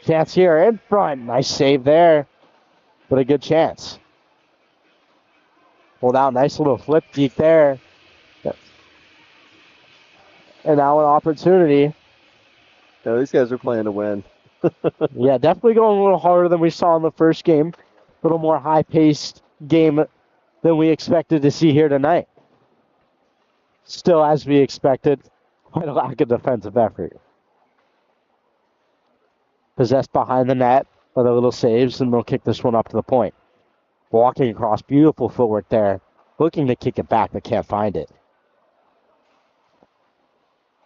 Chance here in front. Nice save there, but a good chance. Pulled out, nice little flip deep there. And now an opportunity. Yeah, these guys are playing to win. Yeah, definitely going a little harder than we saw in the first game. A little more high-paced game than we expected to see here tonight. Still, as we expected, quite a lack of defensive effort. Possessed behind the net by the little saves, and they'll kick this one up to the point. Walking across, beautiful footwork there. Looking to kick it back, but can't find it.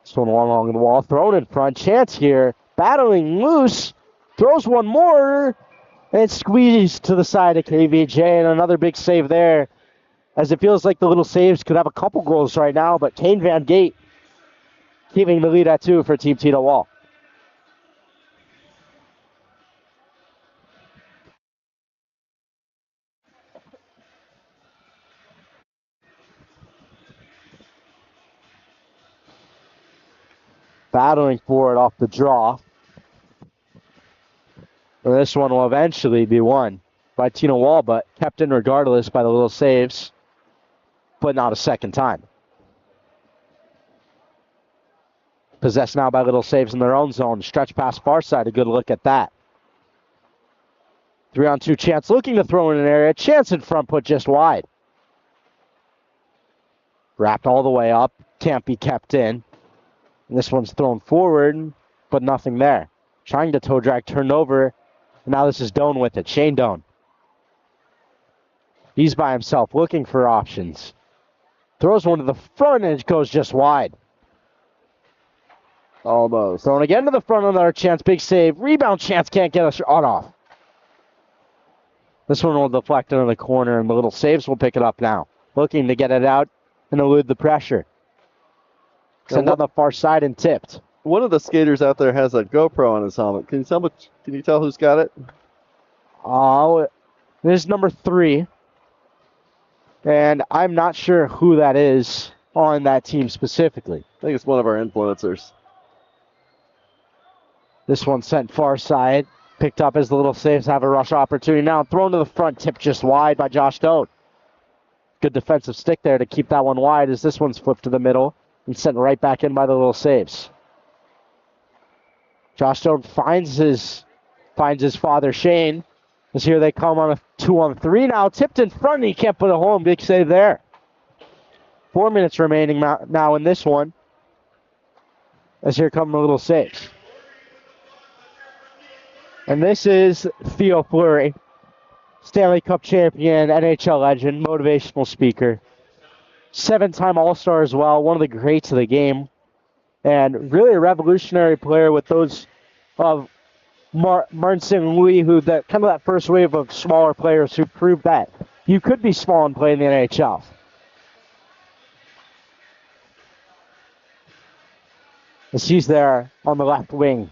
This one along the wall, thrown in front. Chance here, battling loose. Throws one more, and squeezed to the side of KVJ, and another big save there. As it feels like the little saves could have a couple goals right now, but Kane Van Gate keeping the lead at 2 for Team Tino Wall. Battling for it off the draw. And this one will eventually be won by Tino Wall, but kept in regardless by the little saves, but not a second time. Possessed now by little saves in their own zone. Stretch pass far side, a good look at that. 3-on-2 chance, looking to throw in an area. Chance in front, put just wide. Wrapped all the way up, can't be kept in. And this one's thrown forward, but nothing there. Trying to toe drag, turned over. And now this is Doan with it. Shane Doan. He's by himself, looking for options. Throws one to the front, and it goes just wide. Almost. Thrown again to the front, another chance. Big save. Rebound chance, can't get a shot off. This one will deflect into the corner, and the little saves will pick it up now. Looking to get it out and elude the pressure. Sent on the far side and tipped. One of the skaters out there has a GoPro on his helmet. Can you tell who's got it? Oh, this is number 3. And I'm not sure who that is on that team specifically. I think it's one of our influencers. This one sent far side. Picked up as the little saves have a rush opportunity now. Thrown to the front, tipped just wide by Josh Doan. Good defensive stick there to keep that one wide as this one's flipped to the middle and sent right back in by the little saves. Josh Doan finds his father, Shane. As here they come on a 2-on-3 now. Tipped in front, and he can't put it home. Big save there. 4 minutes remaining now in this one. As here come the little saves. And this is Theo Fleury, Stanley Cup champion, NHL legend, motivational speaker. 7-time All-Star as well, one of the greats of the game. And really a revolutionary player with those of Martin St. Louis, who that first wave of smaller players who proved that you could be small and play in the NHL. As he's there on the left wing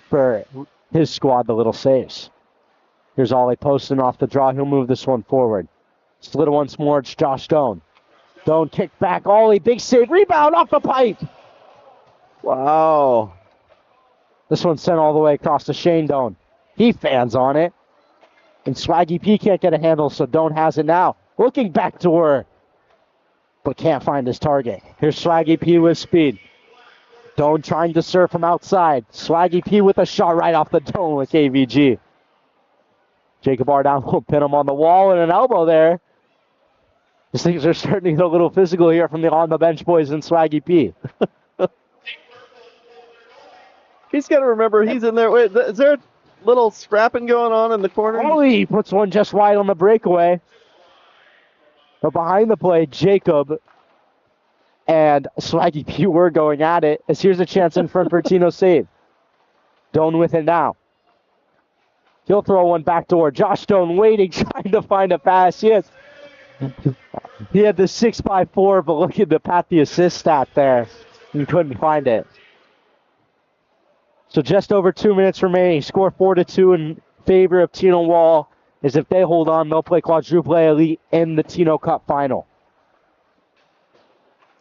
for his squad, the little saves. Here's Ollie posting off the draw. He'll move this one forward. Slid it once more. It's Josh Doan. Doan kicked back. Ollie, big save. Rebound off the pipe. Wow. This one's sent all the way across to Shane Doan. He fans on it. And Swaggy P can't get a handle, so Doan has it now. Looking back to her, but can't find his target. Here's Swaggy P with speed. Doan trying to serve from outside. Swaggy P with a shot right off the dome with KVG. Jacob Ardown will pin him on the wall and an elbow there. These things are starting to get a little physical here from the on-the-bench boys and Swaggy P. He's got to remember he's in there. Wait, is there a little scrapping going on in the corner? He puts one just wide on the breakaway. But behind the play, Jacob and Swaggy P were going at it. As here's a chance in front for Tino save. Doan with it now. He'll throw one backdoor. Josh Doan waiting, trying to find a pass. Yes. He had the 6x4, but look at the Pat the assist stat there. He couldn't find it. So just over 2 minutes remaining. Score 4-2 in favor of Tino Wall. As if they hold on, they'll play Quadruple A Elite in the Tino Cup final.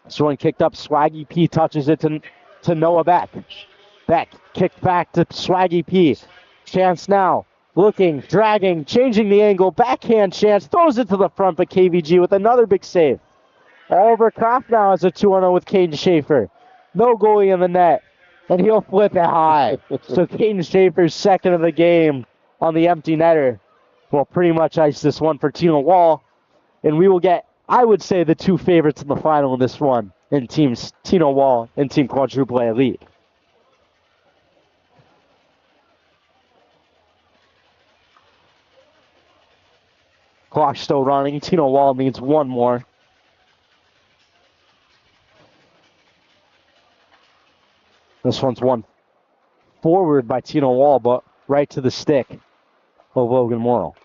This one kicked up. Swaggy P touches it to Noah Beck. Beck kicked back to Swaggy P. Chance now. Looking, dragging, changing the angle. Backhand Chance. Throws it to the front, but KVG with another big save. Oliver Kraft now has a 2-0 with Caden Schaefer. No goalie in the net. And he'll flip it high. So Caden Schaefer's second of the game on the empty netter will pretty much ice this one for Tino Wall. And we will get, I would say, the two favorites in the final in this one in teams Tino Wall and Team Quadruple A Elite. Clock still running. Tino Wall needs one more. This one's won forward by Tino Wall, but right to the stick of Logan Morrill.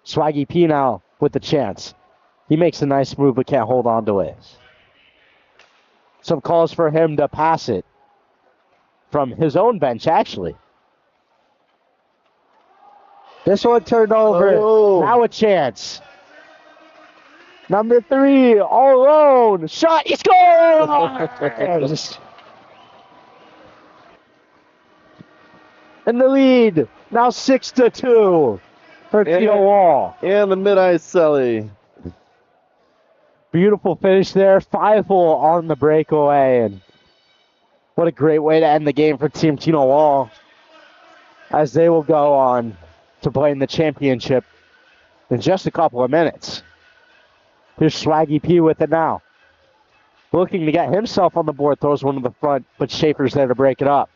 Swaggy P now with the chance. He makes a nice move, but can't hold on to it. Some calls for him to pass it from his own bench, actually. This one turned over. Oh. Now a chance. Number 3, all alone. Shot. He scores! In the lead. Now 6-2 for Tino Wall. And the mid-ice celly. Beautiful finish there. 5-hole on the breakaway. And what a great way to end the game for Team Tino Wall, as they will go on to play in the championship in just a couple of minutes. Here's Swaggy P with it now. Looking to get himself on the board. Throws one to the front, but Schaefer's there to break it up.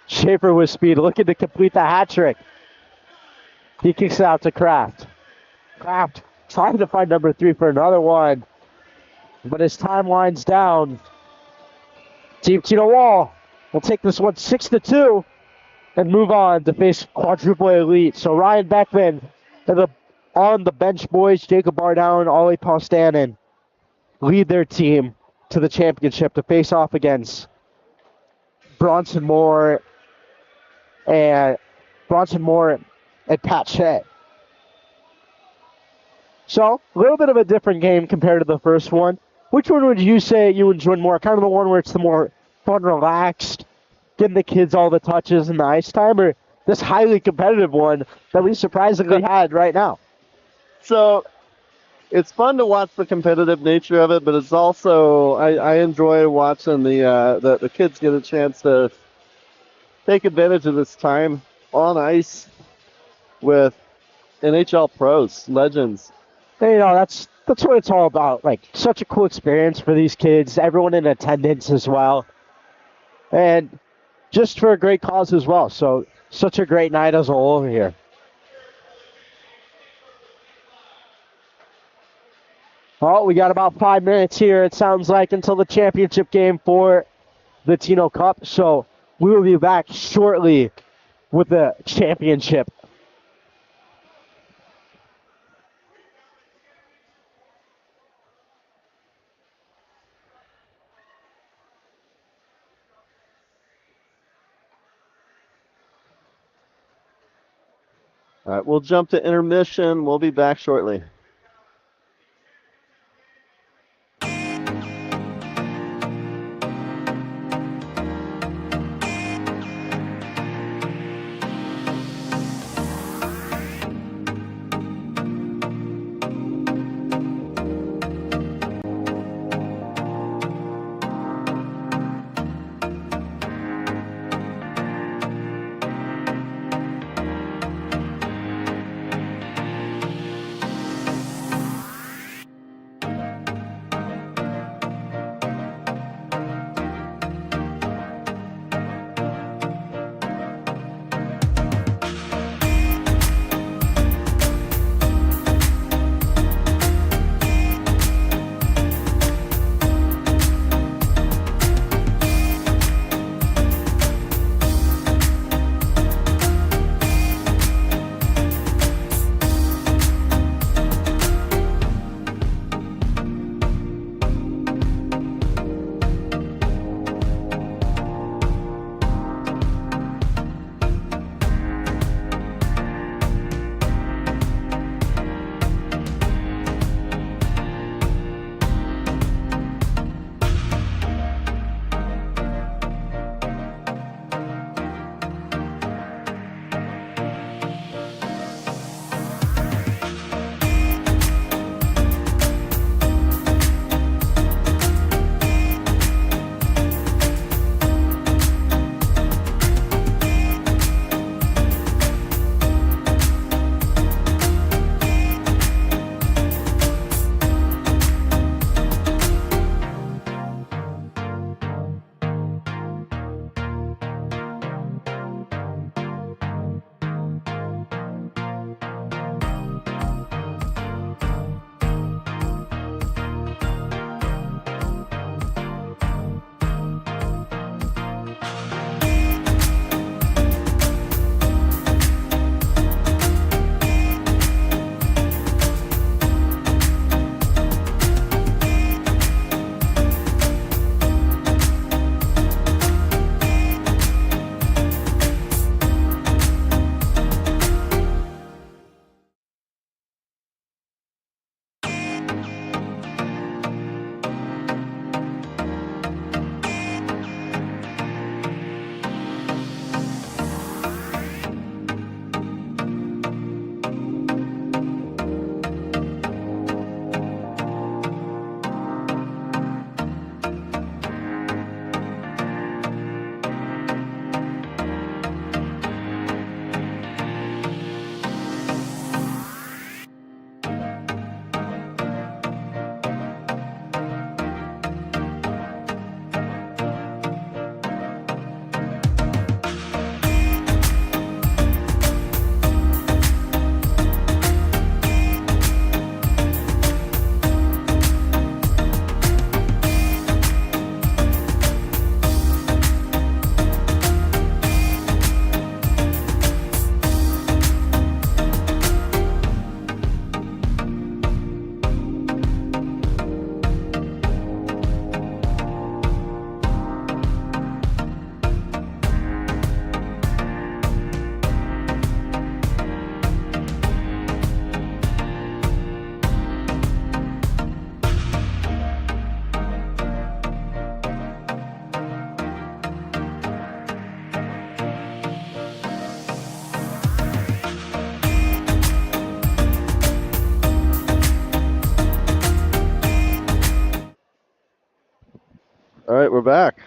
Schaefer with speed, looking to complete the hat trick. He kicks it out to Kraft. Kraft trying to find number 3 for another one, but his time winds down. Team Tino Wall will take this one 6-2 and move on to face Quadruple Elite. So Ryan Beckman and the on the bench boys, Jacob Bardow and Ollie Postanen, lead their team to the championship to face off against Bronson Moore and Pat Shea. So, a little bit of a different game compared to the first one. Which one would you say you enjoyed more? Kind of the one where it's the more fun, relaxed, getting the kids all the touches and the ice time, or this highly competitive one that we surprisingly had right now? So, it's fun to watch the competitive nature of it, but it's also, I enjoy watching the kids get a chance to take advantage of this time on ice with NHL pros, legends. You know, that's what it's all about. Like, such a cool experience for these kids, everyone in attendance as well. And just for a great cause as well. So, such a great night as a whole over here. Well, we got about 5 minutes here, it sounds like, until the championship game for the Tino Cup. So, we will be back shortly with the championship. All right, we'll jump to intermission. We'll be back shortly. right, we're back.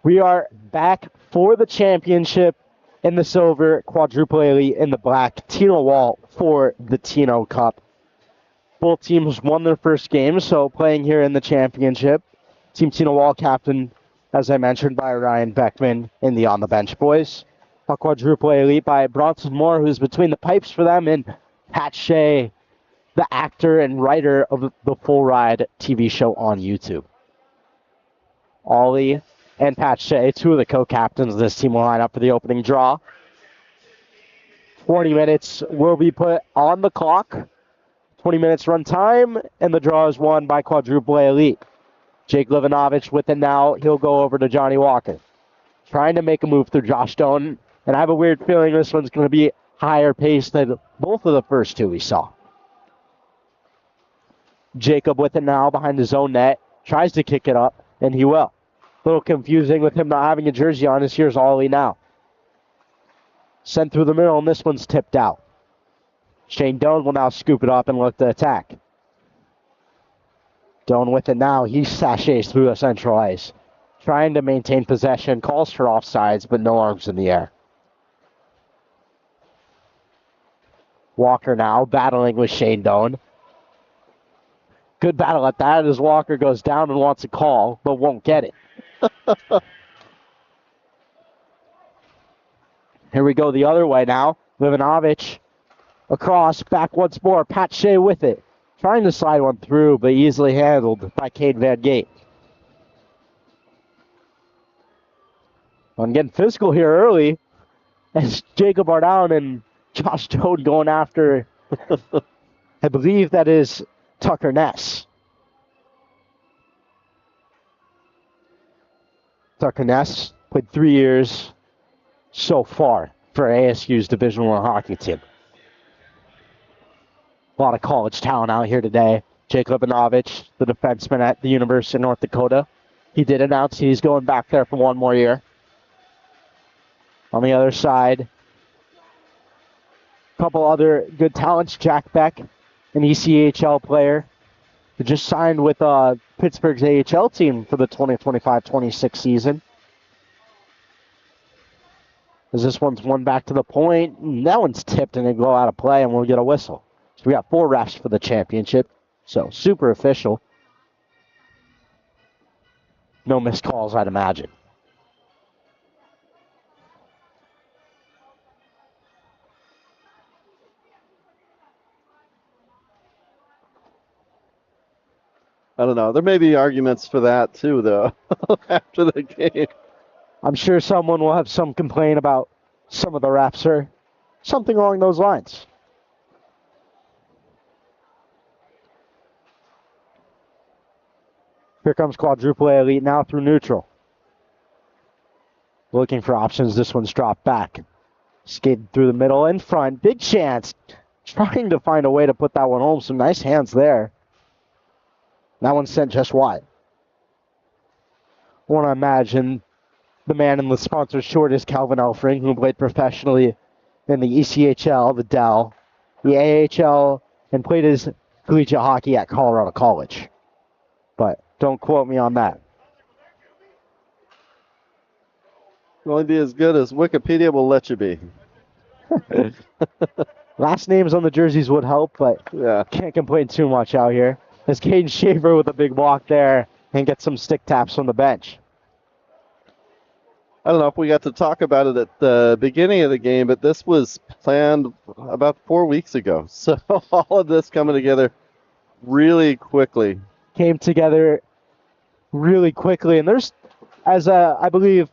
We are back for the championship in the silver, Quadruple Elite in the black, Tino Wall for the Tino Cup. Both teams won their first game, so playing here in the championship. Team Tino Wall captained, as I mentioned, by Ryan Beckman in the On the Bench boys. A Quadruple Elite by Bronson Moore, who's between the pipes for them, and Pat Shea, the actor and writer of the Full Ride TV show on YouTube. Ollie and Pat Shea, two of the co-captains of this team, will line up for the opening draw. 20 minutes will be put on the clock. 20 minutes run time, and the draw is won by Quadruple Elite. Jake Livanovich with it now. He'll go over to Johnny Walker. Trying to make a move through Josh Stone, and I have a weird feeling this one's going to be higher paced than both of the first two we saw. Jacob with it now behind his own net. Tries to kick it up, and he will. A little confusing with him not having a jersey on. Here's Ollie now. Sent through the middle, and this one's tipped out. Shane Doan will now scoop it up and look to attack. Doan with it now. He sachets through the central ice. Trying to maintain possession. Calls for offsides, but no arms in the air. Walker now battling with Shane Doan. Good battle at that as Walker goes down and wants a call, but won't get it. Here we go the other way now. Livanovich across, back once more. Pat Shea with it. Trying to slide one through, but easily handled by Cade Van Gate. I'm getting physical here early as Jacob are down and Josh Toad going after, I believe that is Tucker Ness. Tucker Ness played 3 years so far for ASU's Division I hockey team. A lot of college talent out here today. Jake Livanovich, the defenseman at the University of North Dakota. He did announce he's going back there for one more year. On the other side, a couple other good talents. Jack Beck, an ECHL player, who just signed with Pittsburgh's AHL team for the 2025-26 season. As this one's won back to the point, and that one's tipped and it'll go out of play and we'll get a whistle. So we got 4 refs for the championship. So super official. No missed calls, I'd imagine. I don't know. There may be arguments for that too, though, after the game. I'm sure someone will have some complaint about some of the refs or something along those lines. Here comes Quadruple Elite now through neutral. Looking for options. This one's dropped back. Skated through the middle in front. Big chance. Trying to find a way to put that one home. Some nice hands there. That one's sent just wide. I want to imagine the man in the sponsor's short is Calvin Elfring, who played professionally in the ECHL, the Dell, the AHL, and played his collegiate hockey at Colorado College. But don't quote me on that. You'll only be as good as Wikipedia will let you be. Last names on the jerseys would help, but Yeah. can't complain too much out here. As Caden Shaver with a big block there and get some stick taps from the bench. I don't know if we got to talk about it at the beginning of the game, but this was planned about 4 weeks ago. So all of this coming together really quickly. Came together really quickly. And there's, as I believe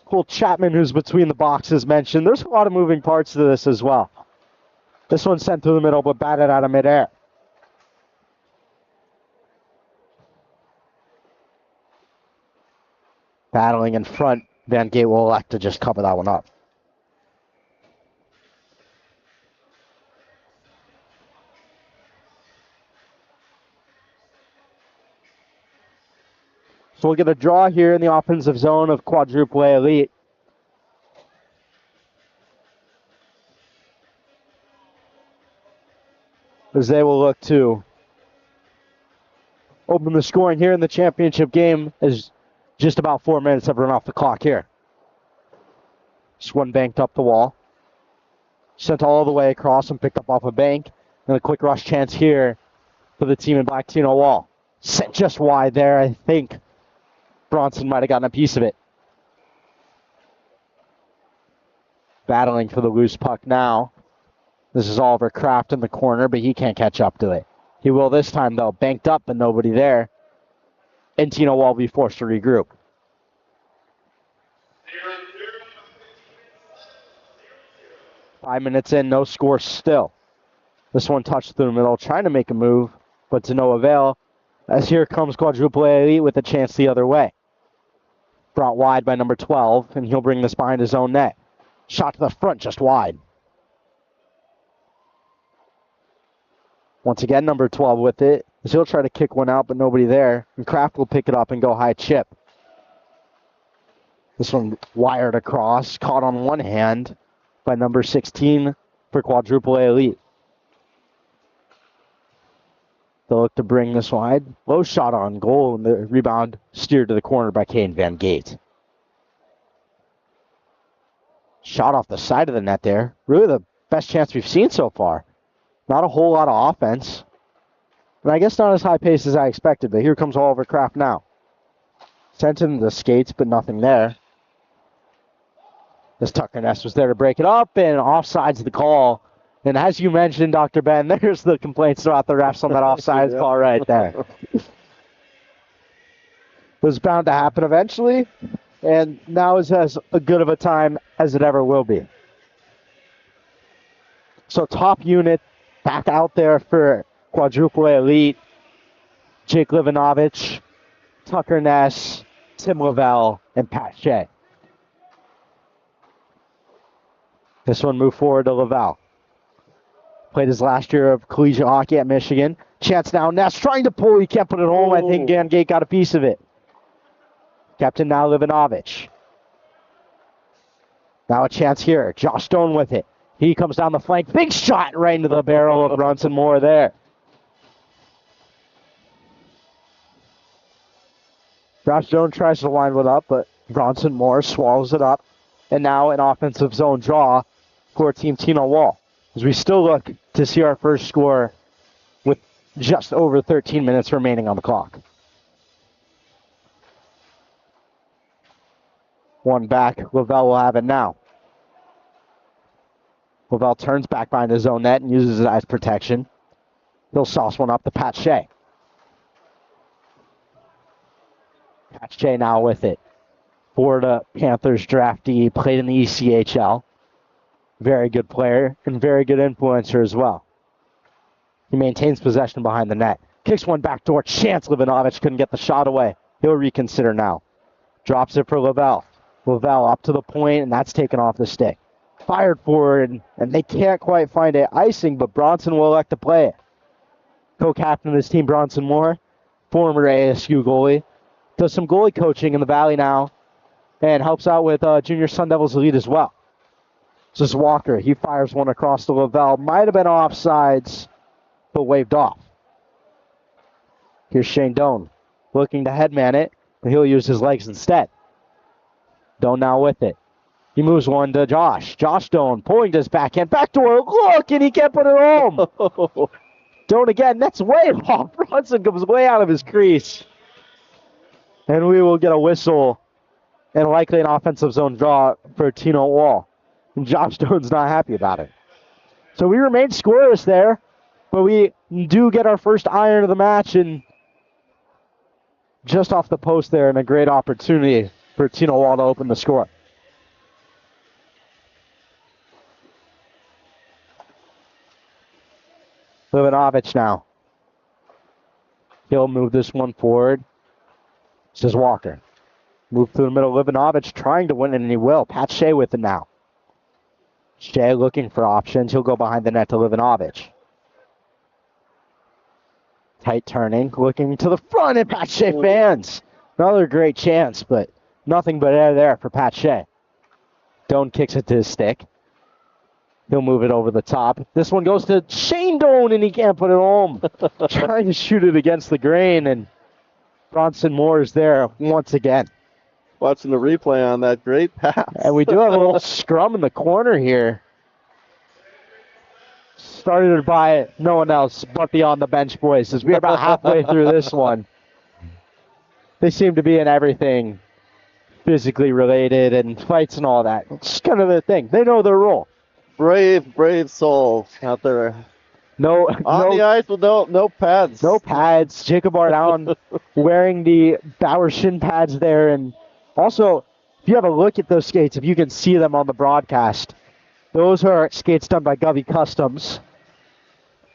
Cole Chapman, who's between the boxes, mentioned, there's a lot of moving parts to this as well. This one sent through the middle, but batted out of midair. Battling in front. Van Gate will elect to just cover that one up. So we'll get a draw here in the offensive zone of Quadruple Elite. As they will look to open the scoring here in the championship game as Just about 4 minutes have run off the clock here. This one banked up the wall. Sent all the way across and picked up off a bank. And a quick rush chance here for the team in black Tino Wall. Sent just wide there. I think Bronson might have gotten a piece of it. Battling for the loose puck now. This is Oliver Kraft in the corner, but he can't catch up to it. He will this time, though. Banked up, but nobody there. And Tino Wall will be forced to regroup. Five minutes in, no score still. This one touched through the middle, trying to make a move, but to no avail, as here comes Quadruple A Elite with a chance the other way. Brought wide by number 12, and he'll bring this behind his own net. Shot to the front, just wide. Once again, number 12 with it, as he'll try to kick one out, but nobody there, and Kraft will pick it up and go high chip. This one wired across, caught on one hand by number 16 for Quadruple A Elite. They'll look to bring this wide. Low shot on goal, and the rebound steered to the corner by Kane Van Gate. Shot off the side of the net there. Really the best chance we've seen so far. Not a whole lot of offense. And I guess not as high pace as I expected, but here comes Oliver Kraft now. Sent in the skates, but nothing there. This Tucker Ness was there to break it up, and offside's the call. And as you mentioned, Dr. Ben, there's the complaints about the refs on that offsides call right there. It was bound to happen eventually, and now is as good of a time as it ever will be. So top unit back out there for Quadruple A Elite. Jake Livanovich, Tucker Ness, Tim Lavelle, and Pat Shea. This one moved forward to Lavelle. Played his last year of collegiate hockey at Michigan. Chance now. Ness trying to pull. He can't put it home. I think Van Gate got a piece of it. Captain now Livanovich. Now a chance here. Josh Stone with it. He comes down the flank. Big shot right into the barrel of Bronson Moore there. Josh Stone tries to line it up, but Bronson Moore swallows it up. And now an offensive zone draw for Team Tino Wall. As we still look to see our first score with just over 13 minutes remaining on the clock. One back. Lavelle will have it now. Lavelle turns back behind his own net and uses it as protection. He'll sauce one up to Pat Shea. Pat Shea now with it. Florida Panthers draftee, played in the ECHL. Very good player and very good influencer as well. He maintains possession behind the net. Kicks one backdoor chance. Livanovich couldn't get the shot away. He'll reconsider now. Drops it for Lavelle. Lavelle up to the point, and that's taken off the stick. Fired forward, and they can't quite find it. Icing, but Bronson will elect to play it. Co-captain of this team, Bronson Moore, former ASU goalie. Does some goalie coaching in the Valley now, and helps out with Junior Sun Devils Elite as well. This is Walker. He fires one across the Lavelle. Might have been offsides, but waved off. Here's Shane Doan looking to headman it, but he'll use his legs instead. Doan now with it. He moves one to Josh. Josh Doan pulling to his backhand. Backdoor, look, and he can't put it home. Doan again, that's way off. Bronson comes way out of his crease. And we will get a whistle and likely an offensive zone draw for Tino Wall. And Josh Doan's not happy about it. So we remain scoreless there, but we do get our first iron of the match, and just off the post there, and a great opportunity for Tino Wall to open the score. Livanovich now. He'll move this one forward. This is Walker. Move through the middle. Livanovich trying to win it, and he will. Pat Shea with it now. Shea looking for options. He'll go behind the net to Livanovich. Tight turning. Looking to the front, and Pat Shea fans. Another great chance, but nothing but air there for Pat Shea. Doan kicks it to his stick. He'll move it over the top. This one goes to Shane Doan, and he can't put it home. Trying to shoot it against the grain, and Bronson Moore is there once again. Watching the replay on that great pass. And we do have a little scrum in the corner here. Started by no one else but the on the bench boys, as we're about halfway through this one. They seem to be in everything physically related and fights and all that. It's kind of their thing. They know their role. Brave souls out there. On the ice with no pads. No pads. Jacob Ardown wearing the Bauer shin pads there. And also, if you have a look at those skates, if you can see them on the broadcast, those are skates done by Goalie Customs.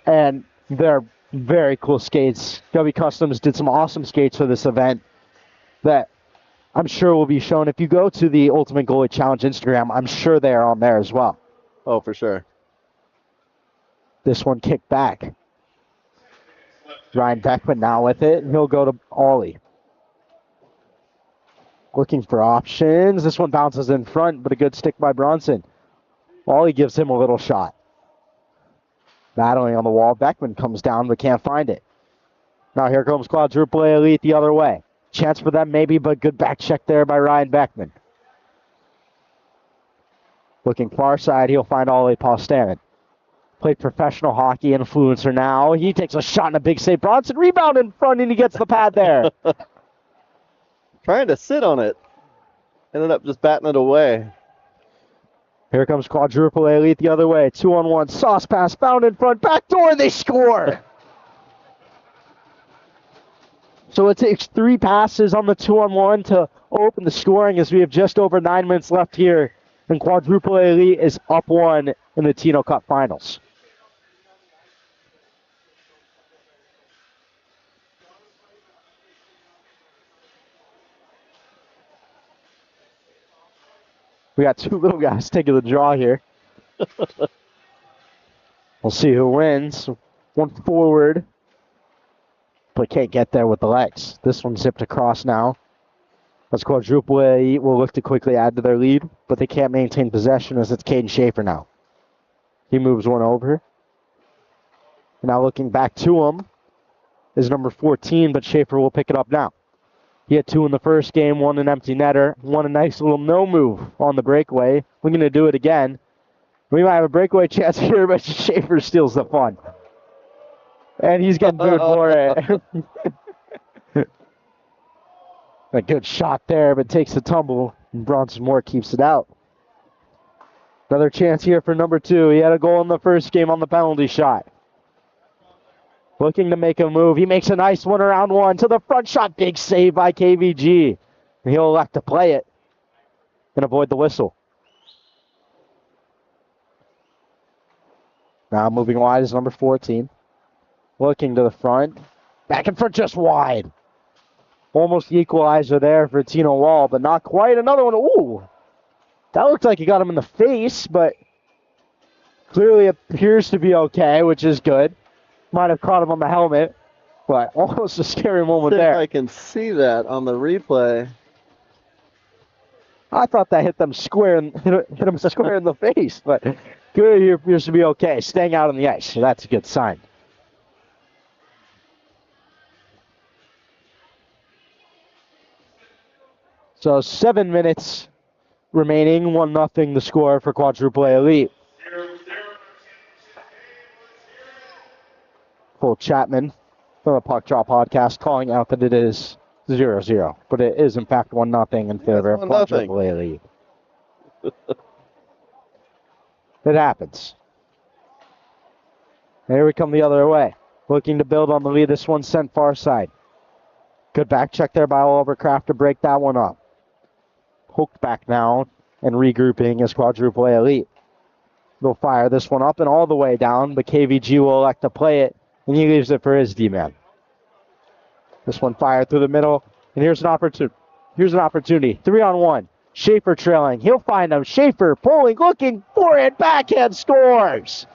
And they're very cool skates. Goalie Customs did some awesome skates for this event that I'm sure will be shown. If you go to the Ultimate Goalie Challenge Instagram, I'm sure they are on there as well. Oh, for sure. This one kicked back. Ryan Beckman now with it, and he'll go to Ollie. Looking for options. This one bounces in front, but a good stick by Bronson. Ollie gives him a little shot. Battling on the wall. Beckman comes down, but can't find it. Now here comes Quadruple A Elite the other way. Chance for them maybe, but good back check there by Ryan Beckman. Looking far side, he'll find Ollie Postanen. Played professional hockey influencer now. He takes a shot and a big save. Bronson rebound in front, and he gets the pad there. Trying to sit on it. Ended up just batting it away. Here comes Quadruple A Elite the other way. 2-on-1. Sauce pass found in front. Back door, and they score. So it takes 3 passes on the 2-on-1 to open the scoring as we have just over 9 minutes left here. And Quadruple A Elite is up 1 in the Tino Cup Finals. We got 2 little guys taking the draw here. We'll see who wins. One forward, but can't get there with the legs. This one zipped across now. As Quadruple A will look to quickly add to their lead, but they can't maintain possession as it's Caden Schaefer now. He moves one over. Now looking back to him is number 14, but Schaefer will pick it up now. He had 2 in the first game, 1 an empty netter, 1 a nice little no move on the breakaway. We're going to do it again. We might have a breakaway chance here, but Schaefer steals the fun. And he's getting booed for it. A good shot there, but takes the tumble, and Bronson Moore keeps it out. Another chance here for number 2. He had a goal in the first game on the penalty shot. Looking to make a move. He makes a nice one around 1 to the front shot. Big save by KVG. And he'll elect to play it and avoid the whistle. Now moving wide is number 14. Looking to the front. Back in front just wide. Almost the equalizer there for Tino Wall, but not quite. Another one. Ooh. That looked like he got him in the face, but clearly appears to be okay, which is good. Might have caught him on the helmet, but almost a scary moment there. I can see that on the replay. I thought that hit them square and hit him square in the face, but clearly he appears to be okay, staying out on the ice, so that's a good sign. So 7 minutes remaining, 1-0 the score for Quadruple A Elite. Full Chapman from the Puck Drop Podcast calling out that it is 0-0, but it is in fact 1-0 in favor of Quadruple A Elite. It happens. Here we come the other way. Looking to build on the lead. This one sent far side. Good back check there by Oliver Kraft to break that one up. Hooked back now and regrouping as Quadruple A Elite. They'll fire this one up and all the way down, but KVG will elect to play it, and he leaves it for his D-man. This one fired through the middle, and here's an opportunity. 3-on-1. Schaefer trailing. He'll find him. Schaefer pulling, looking for it. Backhand scores.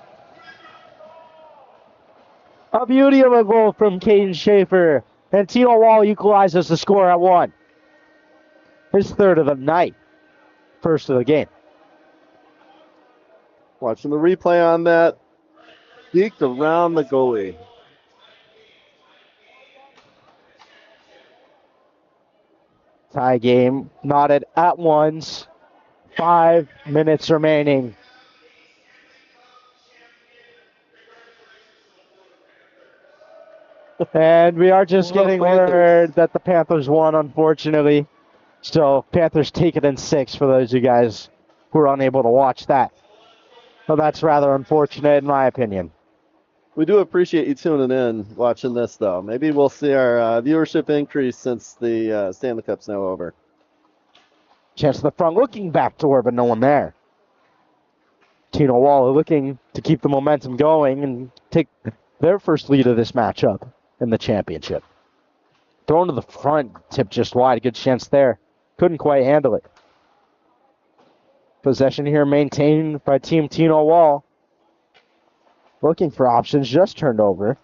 A beauty of a goal from Caden Schaefer. And Tino Wall equalizes the score at 1. His 3rd of the night. First of the game. Watching the replay on that. Deked around the goalie. Tie game knotted at once. 5 minutes remaining. And we are just getting word that the Panthers won, unfortunately. So Panthers take it in 6 for those of you guys who are unable to watch that. So that's rather unfortunate in my opinion. We do appreciate you tuning in, watching this, though. Maybe we'll see our viewership increase since the Stanley Cup's now over. Chance to the front, looking back door, but no one there. Tino Waller looking to keep the momentum going and take their first lead of this matchup in the championship. Thrown to the front, tip just wide, a good chance there. Couldn't quite handle it. Possession here maintained by Team Tino Wall. Looking for options, just turned over.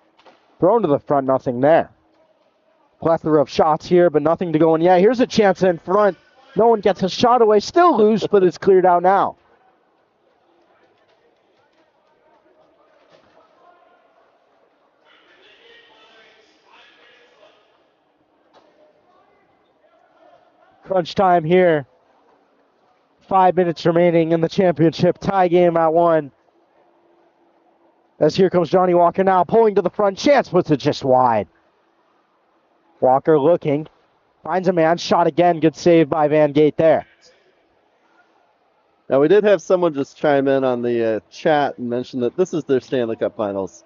Thrown to the front, nothing there. Plethora of shots here, but nothing to go in yet. Here's a chance in front. No one gets a shot away. Still loose, but it's cleared out now. Crunch time here. 5 minutes remaining in the championship. Tie game at 1. As here comes Johnny Walker now, pulling to the front. Chance puts it just wide. Walker looking. Finds a man. Shot again. Good save by Van Gate there. Now, we did have someone just chime in on the chat and mention that this is their Stanley Cup Finals.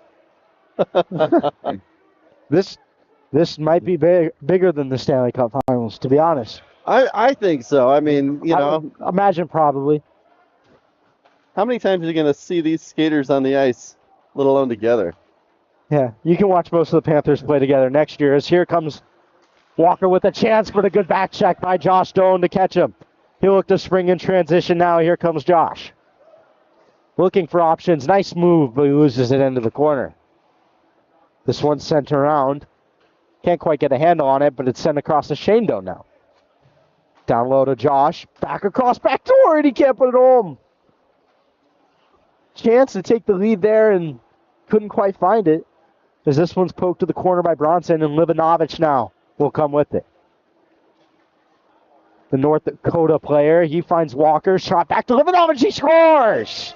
This might be bigger than the Stanley Cup Finals, to be honest. I think so. I mean, you know. Imagine probably. How many times are you going to see these skaters on the ice, let alone together? Yeah, you can watch most of the Panthers play together next year. As here comes Walker with a chance, but a good back check by Josh Doan to catch him. He'll look to spring in transition now. Here comes Josh. Looking for options. Nice move, but he loses it into the corner. This one's sent around. Can't quite get a handle on it, but it's sent across to Shane Doan now. Down low to Josh. Back across, back door, and he can't put it home. Chance to take the lead there and couldn't quite find it. As this one's poked to the corner by Bronson, and Livanovich now will come with it. The North Dakota player, he finds Walker. Shot back to Livanovich, he scores!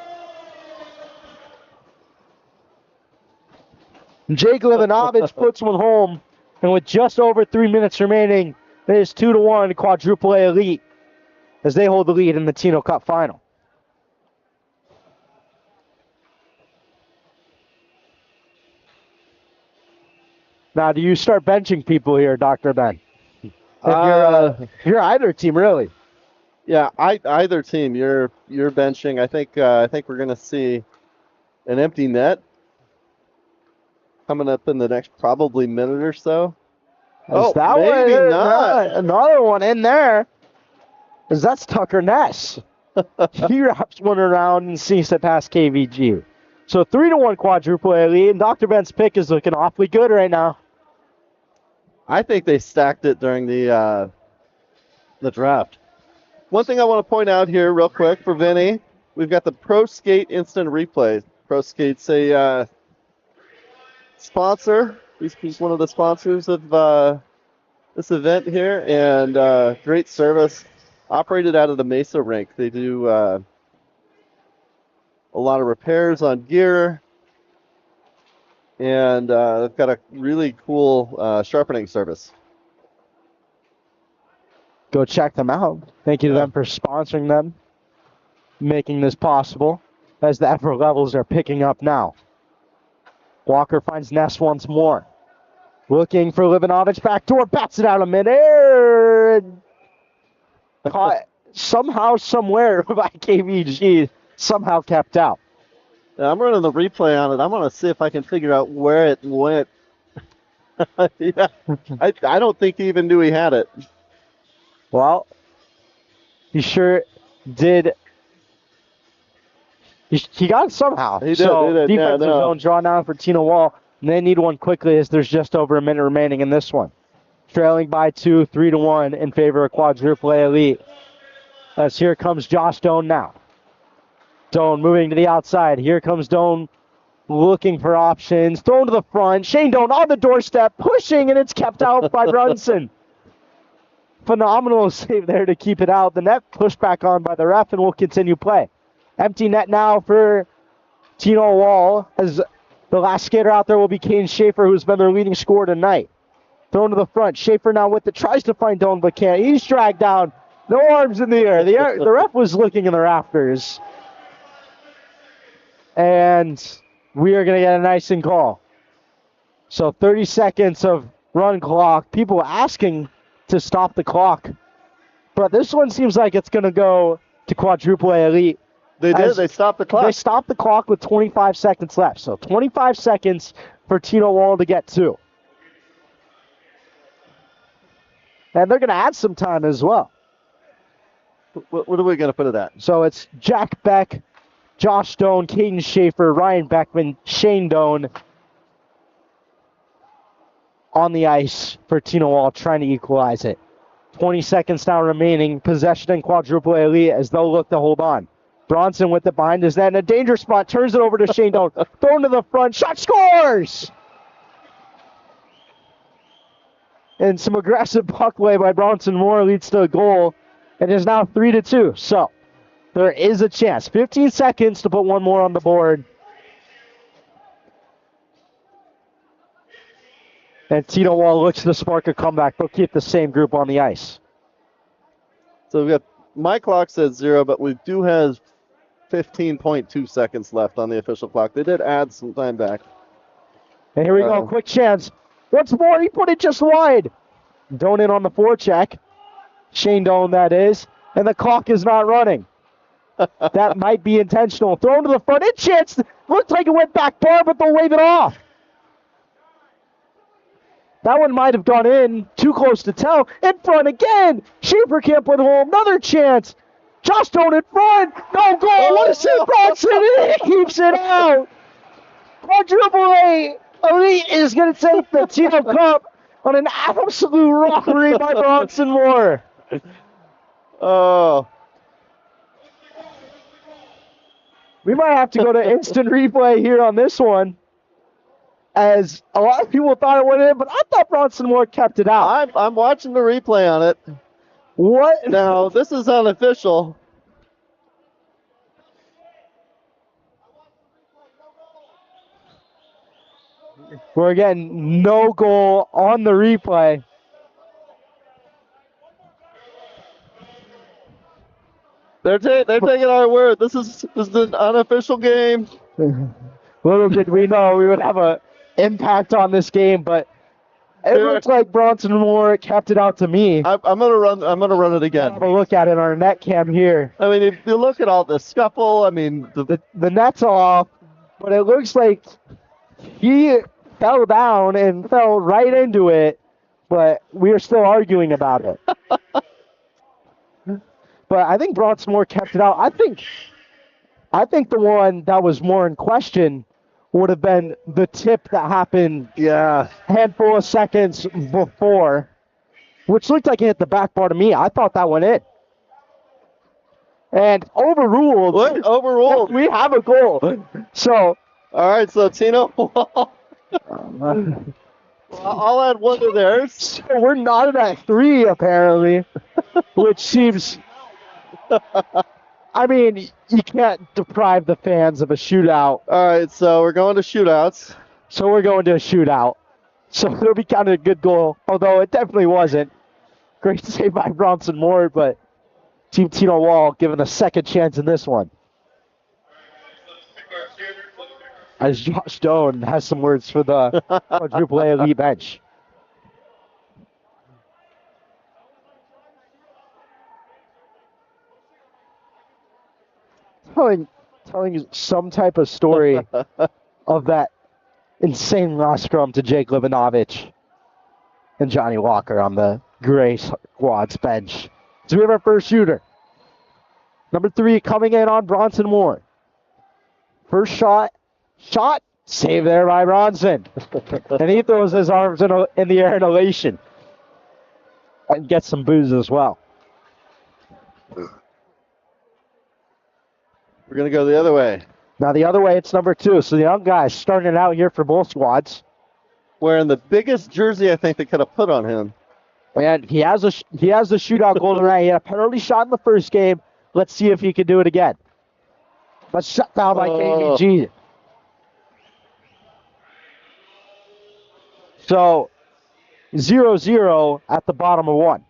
Jake Livanovich puts one home, and with just over 3 minutes remaining, it is 2-1 Quadruple A Elite as they hold the lead in the Tino Cup Final. Now, do you start benching people here, Dr. Ben? If you're either team, really. Yeah, either team. You're benching. I think we're going to see an empty net coming up in the next probably minute or so. That maybe one, not. Another one in there. Because that's Tucker Ness. He wraps one around and sees it past KVG. So 3-1 Quadruple A lead, and Dr. Ben's pick is looking awfully good right now. I think they stacked it during the draft. One thing I want to point out here real quick for Vinny, we've got the Pro Skate Instant Replay. Pro Skate's a sponsor. He's one of the sponsors of this event here, and great service. Operated out of the Mesa rink. They do a lot of repairs on gear, and they've got a really cool sharpening service. Go check them out. Thank you to them for sponsoring them, making this possible, as the effort levels are picking up now. Walker finds Ness once more. Looking for Livanovich, backdoor, bats it out of midair. Caught somehow, somewhere by KVG, somehow kept out. Yeah, I'm running the replay on it. I'm going to see if I can figure out where it went. Yeah, I don't think he even knew he had it. Well, he sure did. He got it somehow. He did. Defensive zone drawn down for Tino Wall. And they need one quickly as there's just over a minute remaining in this one. Trailing by 2, 3-1 in favor of Quadruple A Elite. As here comes Josh Doan now. Doan moving to the outside. Here comes Doan looking for options. Thrown to the front. Shane Doan on the doorstep, pushing, and it's kept out by Brunson. phenomenal save there to keep it out. The net pushed back on by the ref, and will continue play. Empty net now for Tino Wall, as the last skater out there will be Kane Schaefer, who's been their leading scorer tonight. Thrown to the front. Schaefer now with it, tries to find Doan, but can't. He's dragged down. No arms in the air. The ref was looking in the rafters. And we are going to get an icing call. So 30 seconds of run clock. People asking to stop the clock. But this one seems like it's going to go to Quadruple A Elite. They did. They stopped the clock. They stopped the clock with 25 seconds left. So 25 seconds for Tino Wall to get 2. And they're going to add some time as well. What are we going to put it at? So it's Jack Beck, Josh Doan, Caden Schaefer, Ryan Beckman, Shane Doan on the ice for Tino Wall, trying to equalize it. 20 seconds now remaining. Possession in Quadruple A Elite as they'll look to hold on. Bronson with it behind his net in a dangerous spot. Turns it over to Shane Doan. Thrown to the front. Shot, scores! And some aggressive puck play by Bronson Moore leads to a goal. It is now 3-2. So there is a chance. 15 seconds to put one more on the board. And Tino Wall looks to spark a comeback. They'll keep the same group on the ice. So we got, my clock says 0, but we do have 15.2 seconds left on the official clock. They did add some time back. And here we go. Quick chance. Once more, he put it just wide. Doan in on the forecheck. Shane Doan, that is. And the clock is not running. That might be intentional. Thrown to the front. In chance. Looked like it went back bar, but they'll wave it off. That one might have gone in. Too close to tell. In front again. Schaefer can't put home. Another chance. Josh Doan in front. No goal. What a save, Bronson. And he keeps it out. Quadruple A Elite is going to take the Tino Cup on an absolute robbery by Bronson Moore. Oh. We might have to go to instant replay here on this one, as a lot of people thought it went in, but I thought Bronson Moore kept it out. I'm watching the replay on it. What? Now, this is unofficial. We're getting no goal on the replay. They're taking our word. This is an unofficial game. Little did we know we would have an impact on this game, but it looks like Bronson Moore kept it out to me. I'm gonna run it again. Have a look at it on our net cam here. I mean, if you look at all the scuffle, I mean, The net's off, but it looks like he fell down and fell right into it, but we are still arguing about it. But I think Bronson Moore kept it out. I think the one that was more in question would have been the tip that happened a handful of seconds before, which looked like it hit the back bar to me. I thought that went in. And overruled. What? Overruled. We have a goal. So. All right, so Tino. I'll add one to theirs. So we're not at 3, apparently, which seems... I mean, you can't deprive the fans of a shootout. All right, so we're going to shootouts. So we're going to a shootout. So it'll be kind of a good goal, although it definitely wasn't. Great save by Bronson Moore, but Team Tino Wall given a second chance in this one. As Josh Doan has some words for the Quadruple A Elite bench. Telling some type of story of that insane loss scrum to Jake Livanovich and Johnny Walker on the Gray Squad's bench. So we have our first shooter. Number 3 coming in on Bronson Moore. First shot, save there by Bronson. And he throws his arms in the air in elation. And gets some boos as well. We're going to go the other way. Now the other way, it's number 2. So the young guys starting it out here for both squads. Wearing the biggest jersey I think they could have put on him. And he has the shootout goal tonight. He had a penalty shot in the first game. Let's see if he can do it again. But shut down by KVG. So 0-0 at the bottom of one.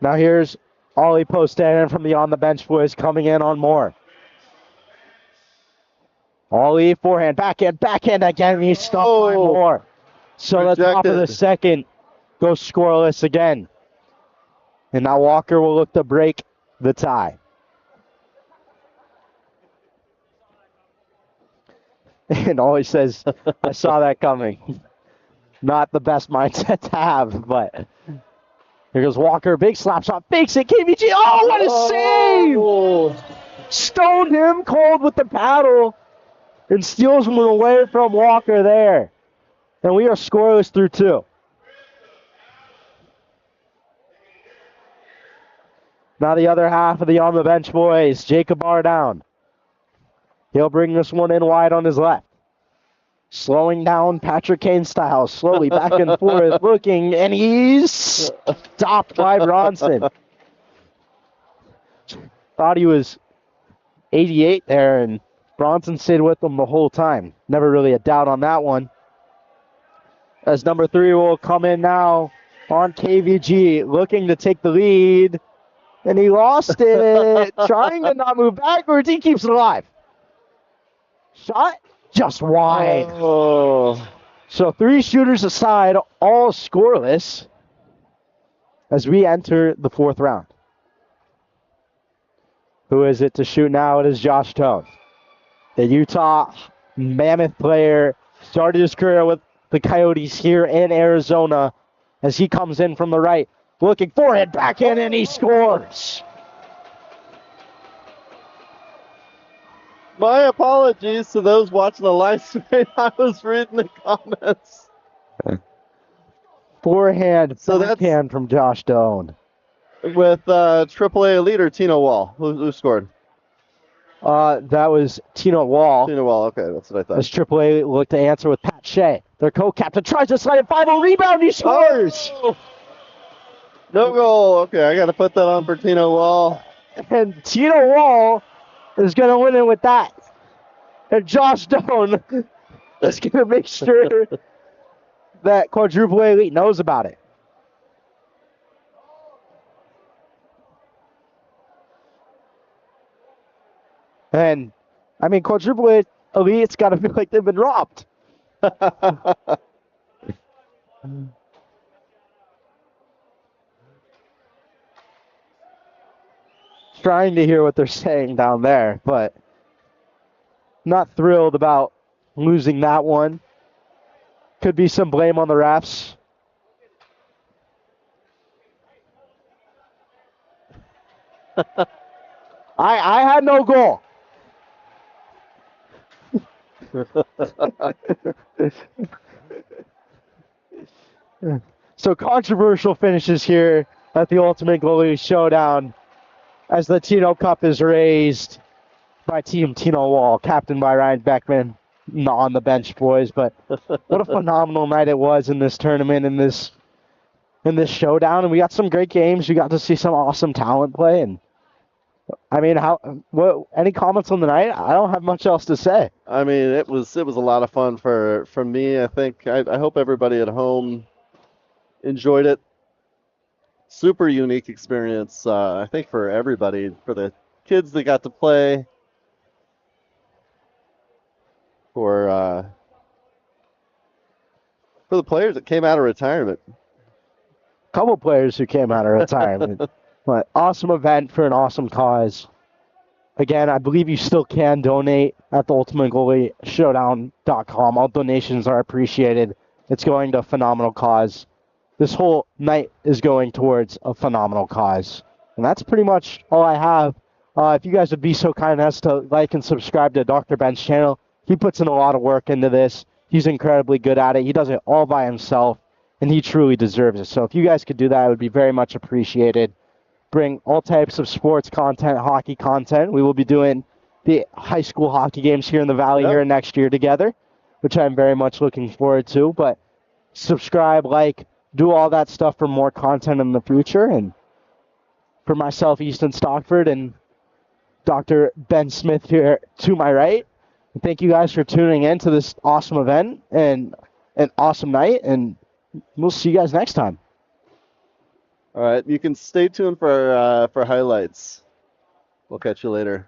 Now here's Ollie Postanen from the On the Bench boys coming in on Moore. Ollie, forehand, backhand again. He's stopped by Moore. So the top of the second goes scoreless again. And now Walker will look to break the tie. And Ollie says, I saw that coming. Not the best mindset to have, but here goes Walker. Big slap shot. Fakes it. KVG. Oh, what a save! Stoned him cold with the paddle and steals him away from Walker there. And we are scoreless through two. Now the other half of the On the Bench boys. Jacob Barr down. He'll bring this one in wide on his left. Slowing down Patrick Kane style. Slowly back and forth looking. And he's stopped by Bronson. Thought he was 88 there, and Bronson stayed with him the whole time. Never really a doubt on that one. As number 3 will come in now on KVG, looking to take the lead. And he lost it. Trying to not move backwards. He keeps it alive. Shot just wide. So 3 shooters aside, all scoreless as we enter the 4th round. Who is it to shoot now? It is Josh Tone. The Utah Mammoth player started his career with the Coyotes here in Arizona as he comes in from the right. Looking forehand, backhand, and he scores. My apologies to those watching the live stream. I was reading the comments. Forehand, backhand from Josh Doan. With AAA leader Tino Wall. Who scored? That was Tino Wall. Tino Wall, okay, that's what I thought. As AAA looked to answer with Pat Shea. Their co-captain tries to slide it 5-0 rebound. He scores. No goal. Okay, I got to put that on for Tino Wall. And Tino Wall is going to win it with that. And Josh Doan is going to make sure that Quadruple A Elite knows about it. And, I mean, Quadruple A Elite's got to feel like they've been robbed. Trying to hear what they're saying down there, but not thrilled about losing that one. Could be some blame on the refs. I had no goal. So controversial finishes here at the Ultimate Goalie Showdown as the Tino Cup is raised by Team Tino Wall, captained by Ryan Beckman, on the bench boys. But what a phenomenal night it was in this tournament, in this showdown, and we got some great games. We got to see some awesome talent play, and I mean, any comments on the night? I don't have much else to say. I mean, it was a lot of fun for me. I think I hope everybody at home enjoyed it. Super unique experience, I think, for everybody, for the kids that got to play, for the players that came out of retirement. Couple players who came out of retirement. But awesome event for an awesome cause. Again, I believe you still can donate at the ultimategoalieshowdown.com. All donations are appreciated. It's going to a phenomenal cause. This whole night is going towards a phenomenal cause. And that's pretty much all I have. If you guys would be so kind as to like and subscribe to Dr. Ben's channel. He puts in a lot of work into this. He's incredibly good at it. He does it all by himself, and he truly deserves it. So if you guys could do that, it would be very much appreciated. Bring all types of sports content, hockey content. We will be doing the high school hockey games here in the Valley Yep. here next year together, which I'm very much looking forward to. But subscribe, like, do all that stuff for more content in the future. And for myself, Easton Stockford, and Dr. Ben Smith here to my right, thank you guys for tuning in to this awesome event and an awesome night. And we'll see you guys next time. All right. You can stay tuned for highlights. We'll catch you later.